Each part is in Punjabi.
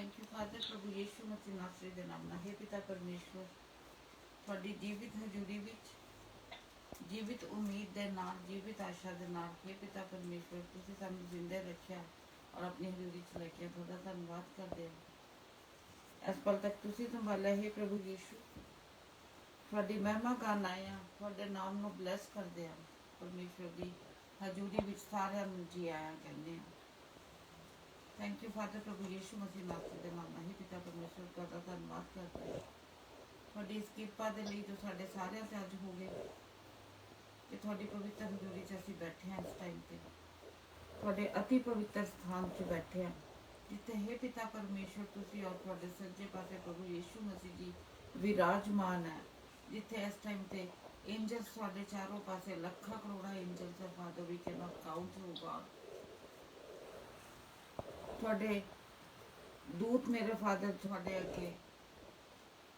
थैंक यू फादर प्रभु यीशु मसीह नासरी दे नाम नाल। हे पिता परमेश्वर, ਤੁਹਾਡੀ ਜੀਵਿਤ ਹਜ਼ੂਰੀ ਵਿੱਚ ਜੀਵਿਤ ਉਮੀਦ ਦੇ ਨਾਲ ਜੀਵਿਤ ਆਸ਼ਾ ਦੇ ਨਾਲ हे पिता परमेश्वर ਤੁਸੀਂ ਸਾਨੂੰ ਜ਼ਿੰਦਾ ਰੱਖਿਆ ਔਰ ਆਪਣੀ ਹਜ਼ੂਰੀ 'ਚ ਲੈ ਕੇ ਤੁਹਾਡਾ ਧੰਨਵਾਦ ਕਰਦੇ ਹਾਂ। ਇਸ ਪਲ ਤੱਕ ਤੁਸੀਂ ਸੰਭਾਲਿਆ हे ਪ੍ਰਭੂ ਯੀਸ਼ੂ, ਤੁਹਾਡੀ ਮਹਿਮਾ ਕਰਨ ਆਏ ਹਾਂ, ਤੁਹਾਡੇ ਨਾਮ ਨੂੰ ਬਲੈਸ ਕਰਦੇ ਹਾਂ। ਪਰਮੇਸ਼ਵਰ ਦੀ ਹਜ਼ੂਰੀ ਵਿੱਚ ਸਾਰਿਆਂ ਨੂੰ ਜੀ ਆਇਆਂ ਕਹਿੰਦੇ ਹਾਂ। थैंक यू फादर प्रभु यीशु मसीह नासरी दे नाम नाल। हे पिता परमेश्वर ਤੁਹਾਡਾ ਧੰਨਵਾਦ ਕਰਦੇ ਹਾਂ ਤੁਹਾਡੀ ਇਸ ਕਿਰਪਾ ਦੇ ਲਈ ਜੋ ਸਾਡੇ ਸਾਰਿਆਂ ਤੇ ਅੱਜ ਹੋ ਗਏ ਕਿ ਤੁਹਾਡੀ ਪਵਿੱਤਰ ਹਜ਼ੂਰੀ 'ਚ ਅਸੀਂ ਬੈਠੇ ਹਾਂ। ਇਸ ਟਾਈਮ ਤੇ ਤੁਹਾਡੇ ਅਤੀ ਪਵਿੱਤਰ ਸਥਾਨ 'ਚ ਬੈਠੇ ਹਾਂ ਜਿੱਥੇ हे पिता परमेश्वर ਤੁਸੀਂ ਔਰ ਤੁਹਾਡੇ ਸੱਜੇ ਪਾਸੇ ਪ੍ਰਭੂ ਯੀਸ਼ੂ ਮਸੀਹ ਜੀ ਵਿਰਾਜਮਾਨ ਹੈ, ਜਿੱਥੇ ਇਸ ਟਾਈਮ ਤੇ एंजल्स ਤੁਹਾਡੇ ਚਾਰੋਂ ਪਾਸੇ ਲੱਖਾਂ ਕਰੋੜਾਂ एंजल्स ਹੈ father we can not count हो गॉड। ਤੁਹਾਡੇ ਦੂਤ ਮੇਰੇ ਫਾਦਰ ਤੁਹਾਡੇ ਅੱਗੇ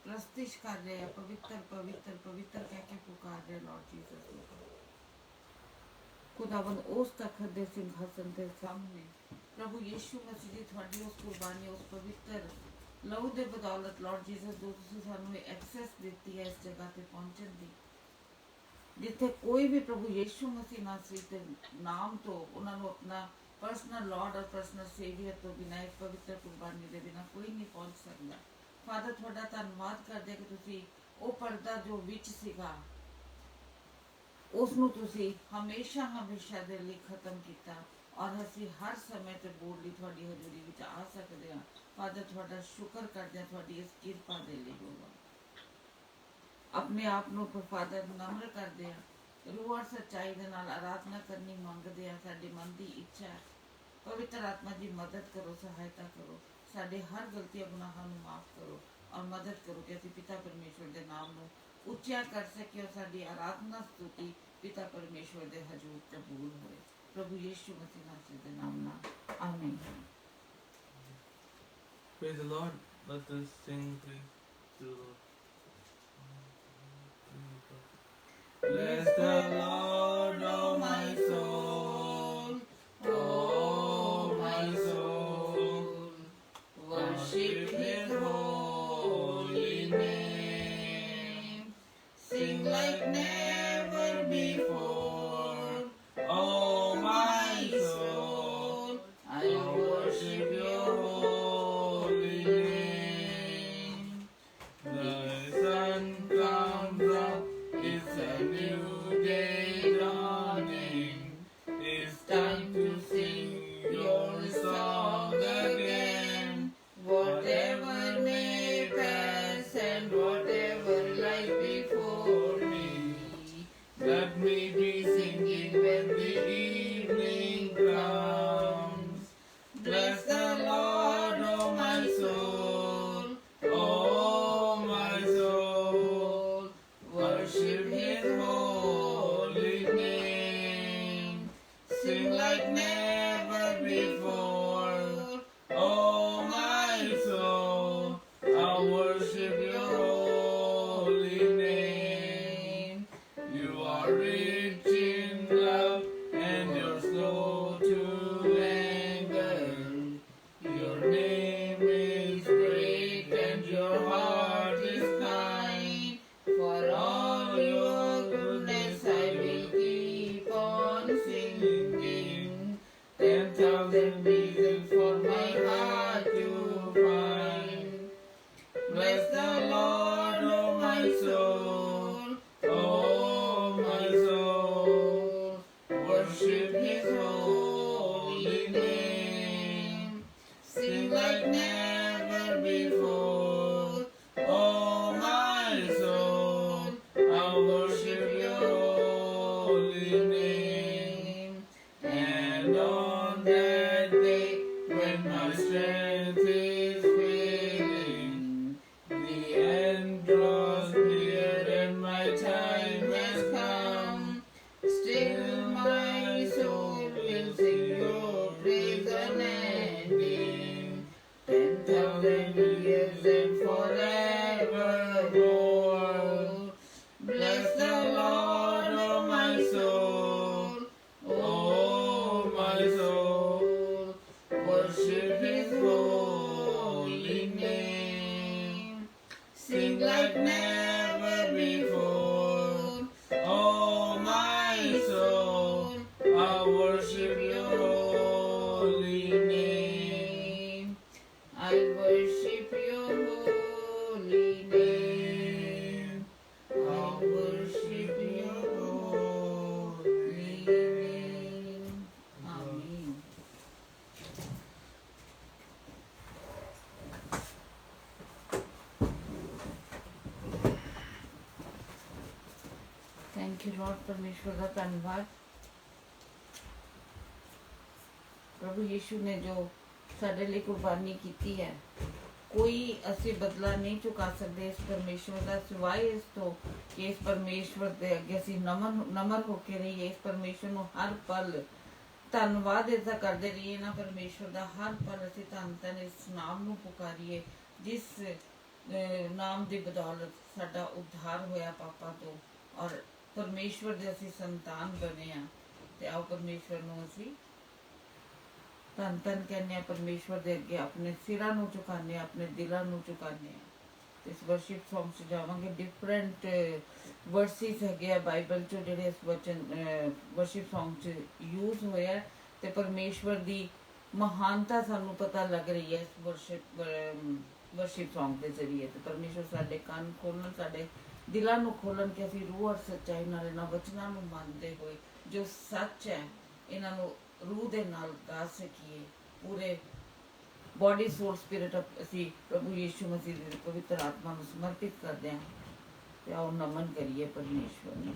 ਪ੍ਰਸਤਿਸ਼ ਕਰ ਰਹੇ ਆ, ਪਵਿੱਤਰ ਪਵਿੱਤਰ ਪਵਿੱਤਰ ਕਹਿ ਕੇ ਪੁਕਾਰ ਰਹੇ ਲਾਰਡ ਜੀਸਸ ਨੂੰ। ਖੁਦਾਵੰਦ ਉਸ ਤਖਤ ਦੇ ਸਿੰਘਾਸਨ ਦੇ ਸਾਹਮਣੇ ਪ੍ਰਭੂ ਯੀਸ਼ੂ ਮਸੀਹ ਜੀ ਤੁਹਾਡੀ ਉਸ ਕੁਰਬਾਨੀ ਉਸ ਪਵਿੱਤਰ ਲਹੂ ਦੇ ਬਦੌਲਤ ਲਾਰਡ ਜੀਸਸ ਜੋ ਤੁਸੀਂ ਸਾਨੂੰ ਐਕਸੈਸ ਦਿੱਤੀ ਹੈ ਇਸ ਜਗ੍ਹਾ ਤੇ ਪਹੁੰਚਣ ਦੀ, ਜਿੱਥੇ ਕੋਈ ਵੀ ਪ੍ਰਭੂ ਯੀਸ਼ੂ ਮਸੀਹ ਨਾਸਰੀ ਦੇ ਨਾਮ ਤੋਂ ਉਹਨਾਂ ਨੂੰ ਆਪਣਾ पर्सनल लॉर्ड और पर्सनल सेवियर तो बिना एक पवित्र कुर्बानी के बिना कोई नहीं पहुंच सकता। फादर थोड़ा धन्यवाद करते कि तुसी वो पर्दा जो विच सीगा उसनू तुसी हमेशा हमेशा दे लिए खत्म किया और असी हर समय ते बोलली थोड़ी हजूरी विच आ सकते हैं। फादर थोड़ा शुक्र करते हैं थोड़ी इस किरपा दे लिए होगा। अपने आप नू फादर नम्र करते हैं, रूह और सच्चाई दे नाल आराधना करनी मंगते हैं। साडी मन की इच्छा है पवित्र आत्मा जी मदद करो, सहायता करो, साडे हर गलतियां गुनाहां नूं माफ करो और मदद करो कि असीं पिता परमेश्वर दे नाम नूं उच्चा कर सके और साडी आराधना स्तुति पिता परमेश्वर दे हजूर कबूल होए। प्रभु यीशु मसीह नासरी दे नाम नाल आमीन। Praise the Lord. Let us sing praise to the Lord. Bless the Lord, oh my soul, oh my soul, worship His holy name, sing like never before, oh my soul, I worship Your holy name. The sun comes up, it's a new day dawning. It's time to sing your song again. Whatever may pass and whatever lies before me, let me be singing when the evening comes. Bless the Lord, oh my soul, oh my soul, worship His holy name, sing like never before, oh my soul, I'll worship Your holy name. You are rich in love and You're slow to anger. Your name is great and Your heart is kind. For all Your goodness I will keep on singing. 10,000 reasons for my heart to find. Bless the Lord, oh my soul, oh my soul, worship His holy name, sing like never before, oh my soul, I'll worship Your holy name. And on that day when my strength is failing, the end draws near and my time has come, still my soul will sing Your praise unending. 10,000 years and forevermore. Bless the Lord, oh my soul, oh my soul, worship His holy name. Sing like never before. Oh, my soul, I worship your holy name. I worship your holy name. I worship your holy name. Amen. Thank you Lord परमेश्वर का धन्यवाद प्रभु यीशु ने जो ਸਾਡੇ ਲਈ ਕੁਰਬਾਨੀ ਕੀਤੀ ਹੈ ਕੋਈ ਅਸੀਂ ਬਦਲਾ ਨਹੀਂ ਚੁਕਾ ਸਕਦੇ ਇਸ ਪਰਮੇਸ਼ਵਰ ਦਾ ਸਿਵਾਏ ਇਸ ਤੋਂ ਕਿ ਇਸ ਪਰਮੇਸ਼ਵਰ ਦੇ ਅੱਗੇ ਅਸੀਂ ਨਮਰ ਹੋ ਕੇ ਰਹੀਏ ਇਸ ਪਰਮੇਸ਼ਵਰ ਨੂੰ ਹਰ ਪਲ ਧੰਨਵਾਦ ਇਸਦਾ ਕਰਦੇ ਰਹੀਏ ਨਾ ਪਰਮੇਸ਼ਵਰ ਦਾ ਹਰ ਪਲ ਅਸੀਂ ਧੰਨ ਇਸ ਨਾਮ ਨੂੰ ਪੁਕਾਰੀਏ ਜਿਸ ਨਾਮ ਦੀ ਬਦੌਲਤ ਸਾਡਾ ਉद्धार ਹੋਇਆ ਪਾਪਾਂ ਤੋਂ ਔਰ ਪਰਮੇਸ਼ਵਰ ਦੇ ਅਸੀਂ ਸੰਤਾਨ ਬਣੇ ਆ ਤੇ ਆਓ ਪਰਮੇਸ਼ਵਰ ਨੂੰ ਅਸੀਂ ਧੰਨ ਕਹਿੰਦੇ ਆ ਪਰਮੇਸ਼ਵਰ ਦੇ ਅੱਗੇ ਆਪਣੇ ਸਿਰਾਂ ਨੂੰ ਝੁਕਾਉਂਦੇ ਆ ਆਪਣੇ ਦਿਲਾਂ ਨੂੰ ਝੁਕਾਉਂਦੇ ਆ ਇਸ ਵਰਸ਼ਿਪ ਸੌਂਗ 'ਚ ਜਾਵਾਂਗੇ ਡਿਫਰੈਂਟ ਵਰਸਿਸ ਹੈਗੇ ਆ ਬਾਈਬਲ 'ਚ ਜਿਹੜੇ ਇਸ ਵਚਨ ਵਰਸ਼ਿਪ ਸੌਂਗ 'ਚ ਯੂਜ਼ ਹੋਇਆ ਤੇ ਪਰਮੇਸ਼ਵਰ ਦੀ ਮਹਾਨਤਾ ਸਾਨੂੰ ਪਤਾ ਲੱਗ ਰਹੀ ਹੈ ਇਸ ਵਰਸ਼ਿਪ ਸੌਂਗ ਦੇ ਜ਼ਰੀਏ ਤੇ ਪਰਮੇਸ਼ਵਰ ਸਾਡੇ ਕੰਨ ਖੋਲਣ ਸਾਡੇ ਦਿਲਾਂ ਨੂੰ ਖੋਲਣ ਕਿ ਅਸੀਂ ਰੂਹ ਔਰ ਸੱਚਾਈ ਨਾਲ ਇਹਨਾਂ ਵਚਨਾਂ ਨੂੰ ਮੰਨਦੇ ਹੋਏ ਜੋ ਸੱਚ ਹੈ ਇਹਨਾਂ ਨੂੰ रूह दे नाल गा सकीए पूरे बॉडी सोल स्पिरिट ਅਸੀਂ प्रभु यीशु मसीह ਦੀ ਪਵਿੱਤਰ ਆਤਮਾ ਨੂੰ ਸਮਰਪਿਤ ਕਰਦੇ ਹਾਂ ਤੇ ਆਓ ਨਮਨ ਕਰੀਏ ਪਰਮੇਸ਼ਵਰ ਨੂੰ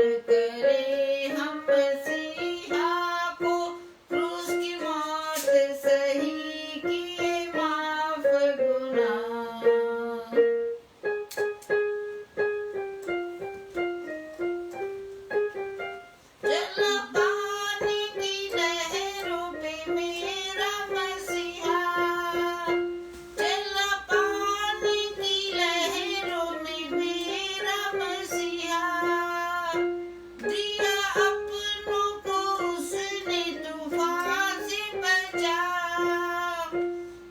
करे हम मसीहा को क्रूस की मौत सही किए माफ गुनाह। चला पानी की लहरों पे मेरा मसीहा, चला पानी की लहरों में मेरा मसीहा। दिया अपनों को उसने तूफान से बचा,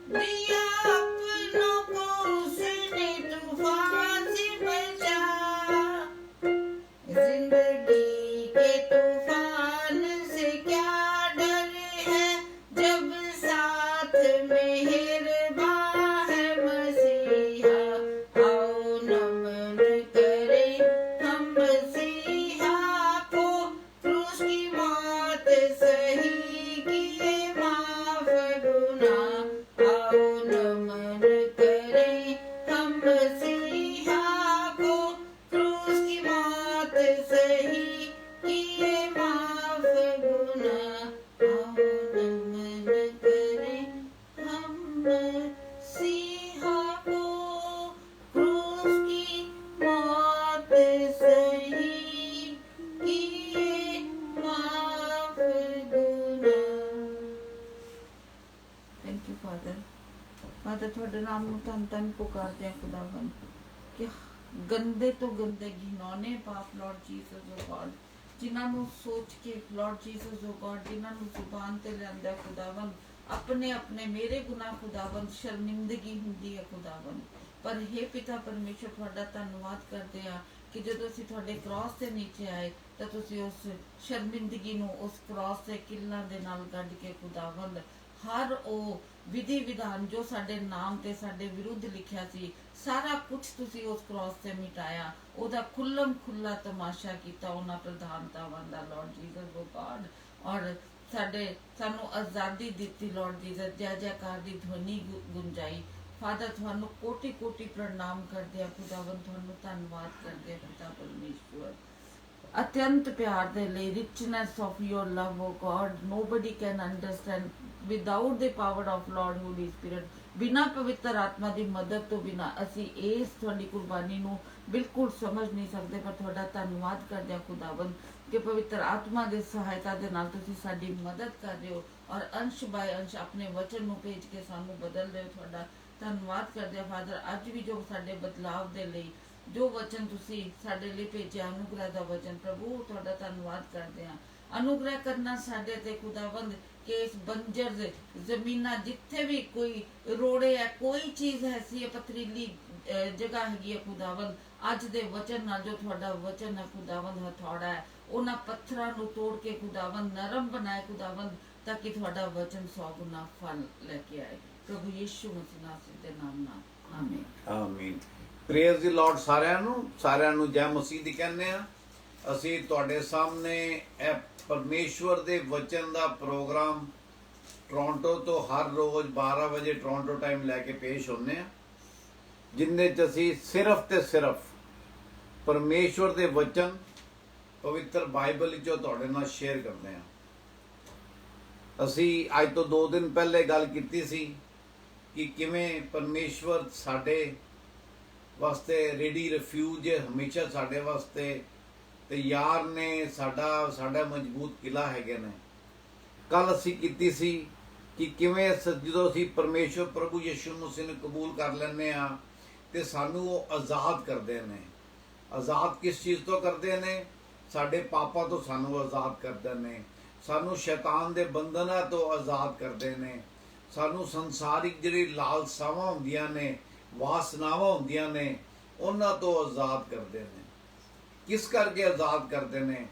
दिया अपनों को उसने तूफान से बचा। जिंदगी के तूफान से क्या डर है जब साथ मेहरबान है मसीहा। आओ नमन करें हम मसीहा को क्रूस की मौत सही किए माफ गुनाह। आओ नमन करें हम मसीहा को क्रूस की मौत सही किए माफ गुनाह। आओ नमन करें हम मसीहा को क्रूस की मौत सही किए माफ गुनाह। Thank you father. फादर ਤੁਹਾਡੇ ਨਾਮ ਨੂੰ ਧੰਨ ਧੰਨ ਪੁਕਾਰਦੇ ਆ ਖੁਦਾਵੰਦ ਕਿ ਗੰਦੇ ਤੋਂ ਗੰਦੇ ਘਿਨੌਣੇ ਪਾਪ ਲਾਰਡ ਜੀਸਸ ਓ ਗॉड ਜਿਨ੍ਹਾਂ ਨੂੰ ਸੋਚ ਕੇ ਲਾਰਡ ਜੀਸਸ ਓ ਗॉड ਜਿਨ੍ਹਾਂ ਨੂੰ ਜ਼ੁਬਾਨ ਤੇ ਲੈਂਦਾ ਖੁਦਾਵੰਦ ਆਪਣੇ ਆਪਣੇ ਮੇਰੇ ਗੁਨਾਹ ਖੁਦਾਵੰਦ ਸ਼ਰਮਿੰਦਗੀ ਹੁੰਦੀ ਹੈ ਖੁਦਾਵੰਦ। ਪਰ हे ਪਿਤਾ ਪਰਮੇਸ਼ਰ ਤੁਹਾਡਾ ਧੰਨਵਾਦ ਕਰਦੇ ਆ ਕਿ ਜਦੋਂ ਅਸੀਂ ਤੁਹਾਡੇ ਕ੍ਰਾਸ ਦੇ ਨੀਚੇ ਆਏ ਤਾਂ ਤੁਸੀਂ ਉਸ ਸ਼ਰਮਿੰਦਗੀ ਨੂੰ ਉਸ ਕ੍ਰਾਸ ਦੇ ਕਿੱਲਾਂ ਦੇ ਨਾਲ ਗੱਡ ਕੇ ਖੁਦਾਵੰਦ ਹਰ ਉਹ ਵਿਧੀ ਵਿਧਾਨ ਜੋ ਸਾਡੇ ਨਾਮ ਤੇ ਸਾਡੇ ਵਿਰੁੱਧ ਲਿਖਿਆ ਸੀ ਸਾਰਾ ਕੁਝ ਤੁਸੀਂ ਉਸ ਕ੍ਰਾਸ ਤੇ ਮਿਟਾਇਆ, ਉਹਦਾ ਖੁੱਲਮ ਖੁੱਲਾ ਤਮਾਸ਼ਾ ਕੀਤਾ ਉਹਨਾਂ ਪ੍ਰਧਾਨਤਾਵਾਂ ਦਾ ਲਾਰਡ ਜੀਸਸ ਓ ਗॉड। ਔਰ ਸਾਨੂੰ ਆਜ਼ਾਦੀ ਦਿੱਤੀ ਲਾਰਡ ਜੀਸਸ। ਜੈ ਜੈਕਾਰ ਦੀ ਧੁਨੀ ਗੁੰਜਾਈ। ਫਾਦਰ ਤੁਹਾਨੂੰ ਕੋਟੀ ਕੋਟੀ ਪ੍ਰਣਾਮ ਕਰਦੇ ਆ ਖੁਦਾਵੰਦ, ਤੁਹਾਨੂੰ ਧੰਨਵਾਦ ਕਰਦੇ ਆ ਪਿਤਾ ਪਰਮੇਸ਼ਵਰ ਅਤਿਅੰਤ ਪਿਆਰ ਦੇ ਲਈ। richness of your love oh God nobody can understand without the power of Lord Holy Spirit। ਬਿਨਾਂ ਪਵਿੱਤਰ ਆਤਮਾ ਦੀ ਮਦਦ ਤੋਂ ਬਿਨਾਂ ਅਸੀਂ ਇਸ ਤੁਹਾਡੀ ਕੁਰਬਾਨੀ ਨੂੰ ਬਿਲਕੁਲ ਸਮਝ ਨਹੀਂ ਸਕਦੇ। ਪਰ ਤੁਹਾਡਾ ਧੰਨਵਾਦ ਕਰਦੇ ਹਾਂ ਖੁਦਾਵੰਦ ਕਿ ਪਵਿੱਤਰ ਆਤਮਾ ਦੀ ਸਹਾਇਤਾ ਦੇ ਨਾਲ ਤੁਸੀਂ ਸਾਡੀ ਮਦਦ ਕਰ ਰਹੇ ਹੋ ਔਰ ਅੰਸ਼ ਬਾਏ ਅੰਸ਼ ਆਪਣੇ ਵਚਨ ਨੂੰ ਭੇਜ ਕੇ ਸਾਨੂੰ ਬਦਲ ਰਹੇ ਹੋ। ਤੁਹਾਡਾ ਧੰਨਵਾਦ ਕਰਦੇ ਹਾਂ ਫਾਦਰ। ਅੱਜ ਵੀ ਜੋ ਸਾਡੇ ਬਦਲਾਵ ਦੇ ਲਈ ਜੋ ਵਚਨ ਤੁਸੀਂ ਸਾਡੇ ਲਈ ਭੇਜਿਆ ਅਨੁਗ੍ਰਹ ਦਾ ਵਚਨ, ਪ੍ਰਭੂ ਤੁਹਾਡਾ ਧੰਨਵਾਦ ਕਰਦੇ ਹਾਂ। ਅਨੁਗ੍ਰਹ ਕਰਨਾ ਸਾਡੇ ਤੇ ਖੁਦਾਵੰਦ ਕਿ ਇਸ ਬੰਜਰ ਜ਼ਮੀਨਾਂ ਜਿੱਥੇ ਵੀ ਕੋਈ ਰੋੜੇ ਹੈ ਕੋਈ ਚੀਜ਼ ਐਸੀ ਹੈ ਪਥਰੀਲੀ ਜਗ੍ਹਾ ਹੈਗੀ ਹੈ ਖੁਦਾਵੰਦ, ਅੱਜ ਦੇ ਵਚਨ ਨਾਲ ਜੋ ਤੁਹਾਡਾ ਵਚਨ ਹੈ ਖੁਦਾਵੰਦ ਹਥੌੜਾ ਹੈ ਉਹਨਾਂ ਪੱਥਰਾਂ ਨੂੰ ਤੋੜ ਕੇ ਖੁਦਾਵੰਦ ਨਰਮ ਬਣਾਏ ਖੁਦਾਵੰਦ ਤਾਂ ਕਿ ਤੁਹਾਡਾ ਵਚਨ 100 ਗੁਣਾ ਫਲ ਲੈ ਕੇ ਆਏ। ਪ੍ਰਭੂ ਯਿਸੂ ਮਸੀਹ ਨਾਸਰੀ ਦੇ ਨਾਮ ਨਾਲ ਆਮੀਨ ਆਮੀਨ। ਪ੍ਰੇਜ਼ ਦੀ ਲਾਰਡ ਸਾਰਿਆਂ ਨੂੰ ਜੈ ਮਸੀਹ ਦੀ ਕਹਿੰਦੇ ਆ। ਅਸੀਂ ਤੁਹਾਡੇ ਸਾਹਮਣੇ ਇਹ ਪਰਮੇਸ਼ਵਰ ਦੇ ਵਚਨ ਦਾ ਪ੍ਰੋਗਰਾਮ ਟੋਰਾਂਟੋ ਤੋਂ ਹਰ ਰੋਜ਼ 12 ਵਜੇ ਟੋਰਾਂਟੋ ਟਾਈਮ ਲੈ ਕੇ ਪੇਸ਼ ਹੁੰਦੇ ਆ, ਜਿੰਨੇ 'ਚ ਅਸੀਂ ਸਿਰਫ ਤੇ ਸਿਰਫ ਪਰਮੇਸ਼ਵਰ ਦੇ ਵਚਨ ਪਵਿੱਤਰ ਬਾਈਬਲ ਵਿੱਚੋਂ ਤੁਹਾਡੇ ਨਾਲ ਸ਼ੇਅਰ ਕਰਦੇ ਆ। ਅਸੀਂ ਅੱਜ ਤੋਂ 2 ਦਿਨ ਪਹਿਲੇ ਗੱਲ ਕੀਤੀ ਸੀ ਕਿ ਕਿਵੇਂ ਪਰਮੇਸ਼ਵਰ ਸਾਡੇ ਵਾਸਤੇ ਰੈਡੀ ਰਿਫਿਊਜ ਹਮੇਸ਼ਾ ਸਾਡੇ ਵਾਸਤੇ ਤੇ ਯਾਰ ਨੇ ਸਾਡਾ ਮਜ਼ਬੂਤ ਕਿਲਾ ਹੈਗੇ ਨੇ। ਕੱਲ ਅਸੀਂ ਕੀਤੀ ਸੀ ਕਿ ਕਿਵੇਂ ਜਦੋਂ ਅਸੀਂ ਪਰਮੇਸ਼ਵਰ ਪ੍ਰਭੂ ਯਿਸੂ ਮਸੀਹ ਨੂੰ ਕਬੂਲ ਕਰ ਲੈਂਦੇ ਆ ਤੇ ਸਾਨੂੰ ਉਹ ਆਜ਼ਾਦ ਕਰਦੇ ਨੇ। ਆਜ਼ਾਦ ਕਿਸ ਚੀਜ਼ ਤੋਂ ਕਰਦੇ ਨੇ? ਸਾਡੇ ਪਾਪਾਂ ਤੋਂ ਸਾਨੂੰ ਆਜ਼ਾਦ ਕਰਦੇ ਨੇ, ਸਾਨੂੰ ਸ਼ੈਤਾਨ ਦੇ ਬੰਧਨਾਂ ਤੋਂ ਆਜ਼ਾਦ ਕਰਦੇ ਨੇ, ਸਾਨੂੰ ਸੰਸਾਰਿਕ ਜਿਹੜੀ ਲਾਲਸਾਵਾਂ ਹੁੰਦੀਆਂ ਨੇ ਵਾਸਨਾਵਾਂ ਹੁੰਦੀਆਂ ਨੇ ਉਹਨਾਂ ਤੋਂ ਆਜ਼ਾਦ ਕਰਦੇ ਨੇ। ਕਿਸ ਕਰਕੇ ਆਜ਼ਾਦ ਕਰਦੇ ਨੇ?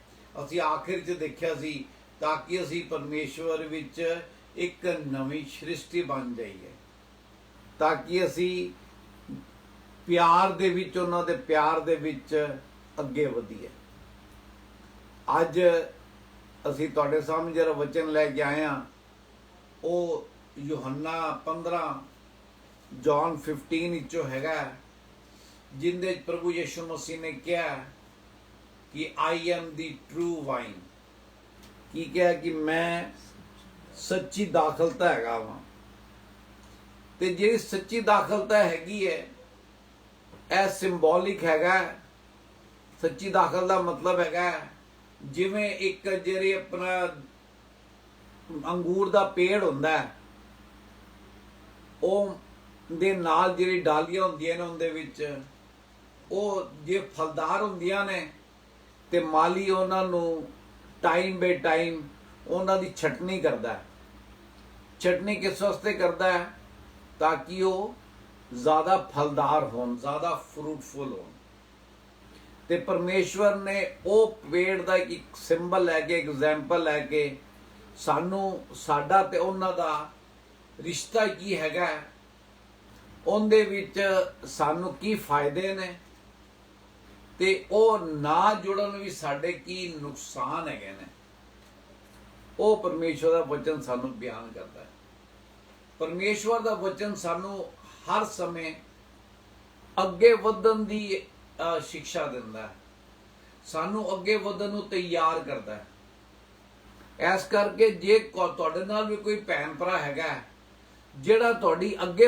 ਅਸੀਂ ਆਖਿਰ 'ਚ ਦੇਖਿਆ ਸੀ ਤਾਂ ਕਿ ਅਸੀਂ ਪਰਮੇਸ਼ਵਰ ਵਿੱਚ ਇੱਕ ਨਵੀਂ ਸ੍ਰਿਸ਼ਟੀ ਬਣ ਜਾਈਏ, ਤਾਂ ਕਿ ਅਸੀਂ ਪਿਆਰ ਦੇ ਵਿੱਚ ਉਹਨਾਂ ਦੇ ਪਿਆਰ ਦੇ ਵਿੱਚ ਅੱਗੇ ਵਧੀਏ। ਅੱਜ ਅਸੀਂ ਤੁਹਾਡੇ ਸਾਹਮਣੇ ਜਿਹੜਾ ਵਚਨ ਲੈ ਕੇ ਆਏ ਹਾਂ ਉਹ ਯੋਹੰਨਾ 15 ਜੌਨ 15 ਵਿੱਚੋਂ ਹੈਗਾ, ਜਿੰਦੇ ਪ੍ਰਭੂ ਯਿਸੂ ਮਸੀਹ ਨੇ ਕਿਹਾ ਕਿ I am the true wine. ਕੀ ਕਿਹਾ ਕਿ ਮੈਂ ਸੱਚੀ ਦਾਖਲਤਾ ਹੈਗਾ ਵਾਂ। ਤੇ ਜਿਹੜੀ ਸੱਚੀ ਦਾਖਲਤਾ ਹੈਗੀ ਹੈ, ਇਹ ਸਿੰਬੋਲਿਕ ਹੈਗਾ। ਸੱਚੀ ਦਾਖਲ ਦਾ ਮਤਲਬ ਹੈਗਾ ਜਿਵੇਂ ਇੱਕ ਜਿਹੜੇ ਆਪਣਾ ਅੰਗੂਰ ਦਾ ਪੇੜ ਹੁੰਦਾ ਹੈ, ਉਹ ਦੇ ਨਾਲ ਜਿਹੜੀ ਡਾਲੀਆਂ ਹੁੰਦੀਆਂ ਨੇ ਉਹਦੇ ਵਿੱਚ, ਉਹ ਜੇ ਫਲਦਾਰ ਹੁੰਦੀਆਂ ਨੇ ਤੇ ਮਾਲੀ ਉਹਨਾਂ ਨੂੰ ਟਾਈਮ ਬੇ ਟਾਈਮ ਉਹਨਾਂ ਦੀ ਛਟਨੀ ਕਰਦਾ ਹੈ। ਛਟਨੀ ਕਿਸ ਵਾਸਤੇ ਕਰਦਾ ਹੈ? ਤਾਂ ਕਿ ਉਹ ਜ਼ਿਆਦਾ ਫਲਦਾਰ ਹੋਣ, ਜ਼ਿਆਦਾ ਫਰੂਟਫੁਲ ਹੋਣ। ਤੇ ਪਰਮੇਸ਼ਵਰ ਨੇ ਉਹ ਪੇੜ ਦਾ ਇੱਕ ਸਿੰਬਲ ਲੈ ਕੇ, ਐਗਜ਼ਾਮਪਲ ਲੈ ਕੇ ਸਾਨੂੰ ਸਾਡਾ ਤੇ ਉਹਨਾਂ ਦਾ ਰਿਸ਼ਤਾ ਕੀ ਹੈਗਾ, ਉਹਦੇ ਵਿੱਚ ਸਾਨੂੰ ਕੀ ਫਾਇਦੇ ਨੇ ਤੇ ਉਹ ਨਾ ਜੁੜਨ ਵੀ ਸਾਡੇ ਕੀ ਨੁਕਸਾਨ ਹੈਗੇ ਨੇ, ਉਹ ਪਰਮੇਸ਼ਵਰ ਦਾ ਵਚਨ ਸਾਨੂੰ ਬਿਆਨ ਕਰਦਾ ਹੈ। ਪਰਮੇਸ਼ਵਰ ਦਾ ਵਚਨ ਸਾਨੂੰ ਹਰ ਸਮੇਂ ਅੱਗੇ ਵਧਣ ਦੀ ਸਿੱਖਿਆ ਦਿੰਦਾ ਹੈ, ਸਾਨੂੰ ਅੱਗੇ ਵਧਣ ਨੂੰ ਤਿਆਰ ਕਰਦਾ ਹੈ। ਇਸ ਕਰਕੇ ਜੇ ਤੁਹਾਡੇ ਨਾਲ ਵੀ ਕੋਈ ਭੈਣ ਭਰਾ ਹੈਗਾ ਜਿਹੜਾ ਤੁਹਾਡੀ ਅੱਗੇ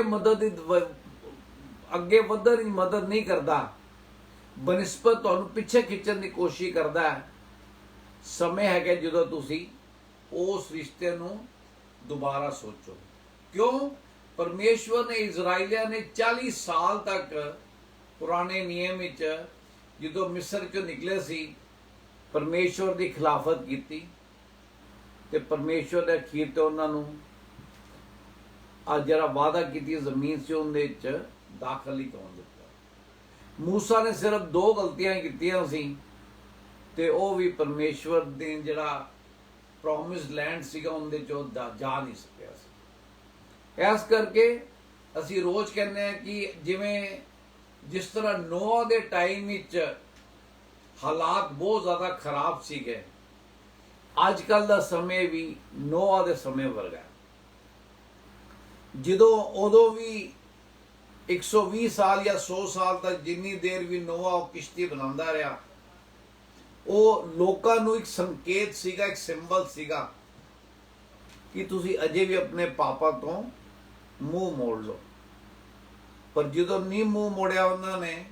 ਵਧਣ ਦੀ ਮਦਦ ਨਹੀਂ ਕਰਦਾ, ਬਨਿਸਬਤ ਤੁਹਾਨੂੰ ਪਿੱਛੇ ਖਿੱਚਣ ਦੀ ਕੋਸ਼ਿਸ਼ ਕਰਦਾ ਹੈ, ਸਮੇਂ ਹੈਗਾ ਜਦੋਂ ਤੁਸੀਂ ਉਸ ਰਿਸ਼ਤੇ ਨੂੰ ਦੁਬਾਰਾ ਸੋਚੋ। ਕਿਉਂ? ਪਰਮੇਸ਼ਵਰ ਨੇ ਇਜ਼ਰਾਈਲੀਆਂ ਨੇ 40 ਸਾਲ ਤੱਕ ਪੁਰਾਣੇ ਨਿਯਮ ਵਿੱਚ ਜਦੋਂ ਮਿਸਰ ਚੋਂ ਨਿਕਲੇ ਸੀ, ਪਰਮੇਸ਼ਵਰ ਦੀ ਖਿਲਾਫਤ ਕੀਤੀ ਤੇ ਪਰਮੇਸ਼ਵਰ ਨੇ ਅਖੀਰ ਤੇ ਉਹਨਾਂ ਨੂੰ ਜਿਹੜਾ ਵਾਅਦਾ ਕੀਤੀ ਜ਼ਮੀਨ ਸੀ ਉਹਦੇ ਵਿੱਚ ਦਾਖਲ ਹੀ ਕਰਾਉਣ ਦਿੱਤਾ। ਮੂਸਾ ਨੇ ਸਿਰਫ 2 ਗਲਤੀਆਂ ਕੀਤੀਆਂ ਸੀ ਤੇ ਉਹ ਵੀ ਪਰਮੇਸ਼ਵਰ ਦੇ ਜਿਹੜਾ ਪ੍ਰੋਮਿਸਡ ਲੈਂਡ ਸੀਗਾ ਉਹਦੇ ਚੋਂ ਜਾ ਨਹੀਂ ਸਕਿਆ ਸੀ। ਇਸ ਕਰਕੇ ਅਸੀਂ ਰੋਜ਼ ਕਹਿੰਦੇ ਹਾਂ ਕਿ ਜਿਸ ਤਰ੍ਹਾਂ ਨੋਆ ਦੇ ਟਾਈਮ ਵਿੱਚ ਹਾਲਾਤ ਬਹੁਤ ਜ਼ਿਆਦਾ ਖਰਾਬ ਸੀਗੇ, ਅੱਜ ਕੱਲ ਦਾ ਸਮੇਂ ਵੀ ਨੋਆ ਦੇ ਸਮੇਂ ਵਰਗਾ। ਉਦੋਂ ਵੀ 120 ਸਾਲ ਜਾਂ 100 ਸਾਲ ਤੱਕ ਜਿੰਨੀ ਦੇਰ ਵੀ ਨੋਆ ਉਹ ਕਿਸ਼ਤੀ ਬਣਾਉਂਦਾ ਰਿਹਾ, ਉਹ ਲੋਕਾਂ ਨੂੰ ਇੱਕ ਸੰਕੇਤ ਸੀਗਾ, ਇੱਕ ਸਿੰਬਲ ਸੀਗਾ ਕਿ ਤੁਸੀਂ ਅਜੇ ਵੀ ਆਪਣੇ ਪਾਪਾਂ ਤੋਂ ਮੂੰਹ ਮੋੜ ਲਓ। ਪਰ ਜਦੋਂ ਨਹੀਂ ਮੂੰਹ ਮੋੜਿਆ ਉਹਨਾਂ ਨੇ,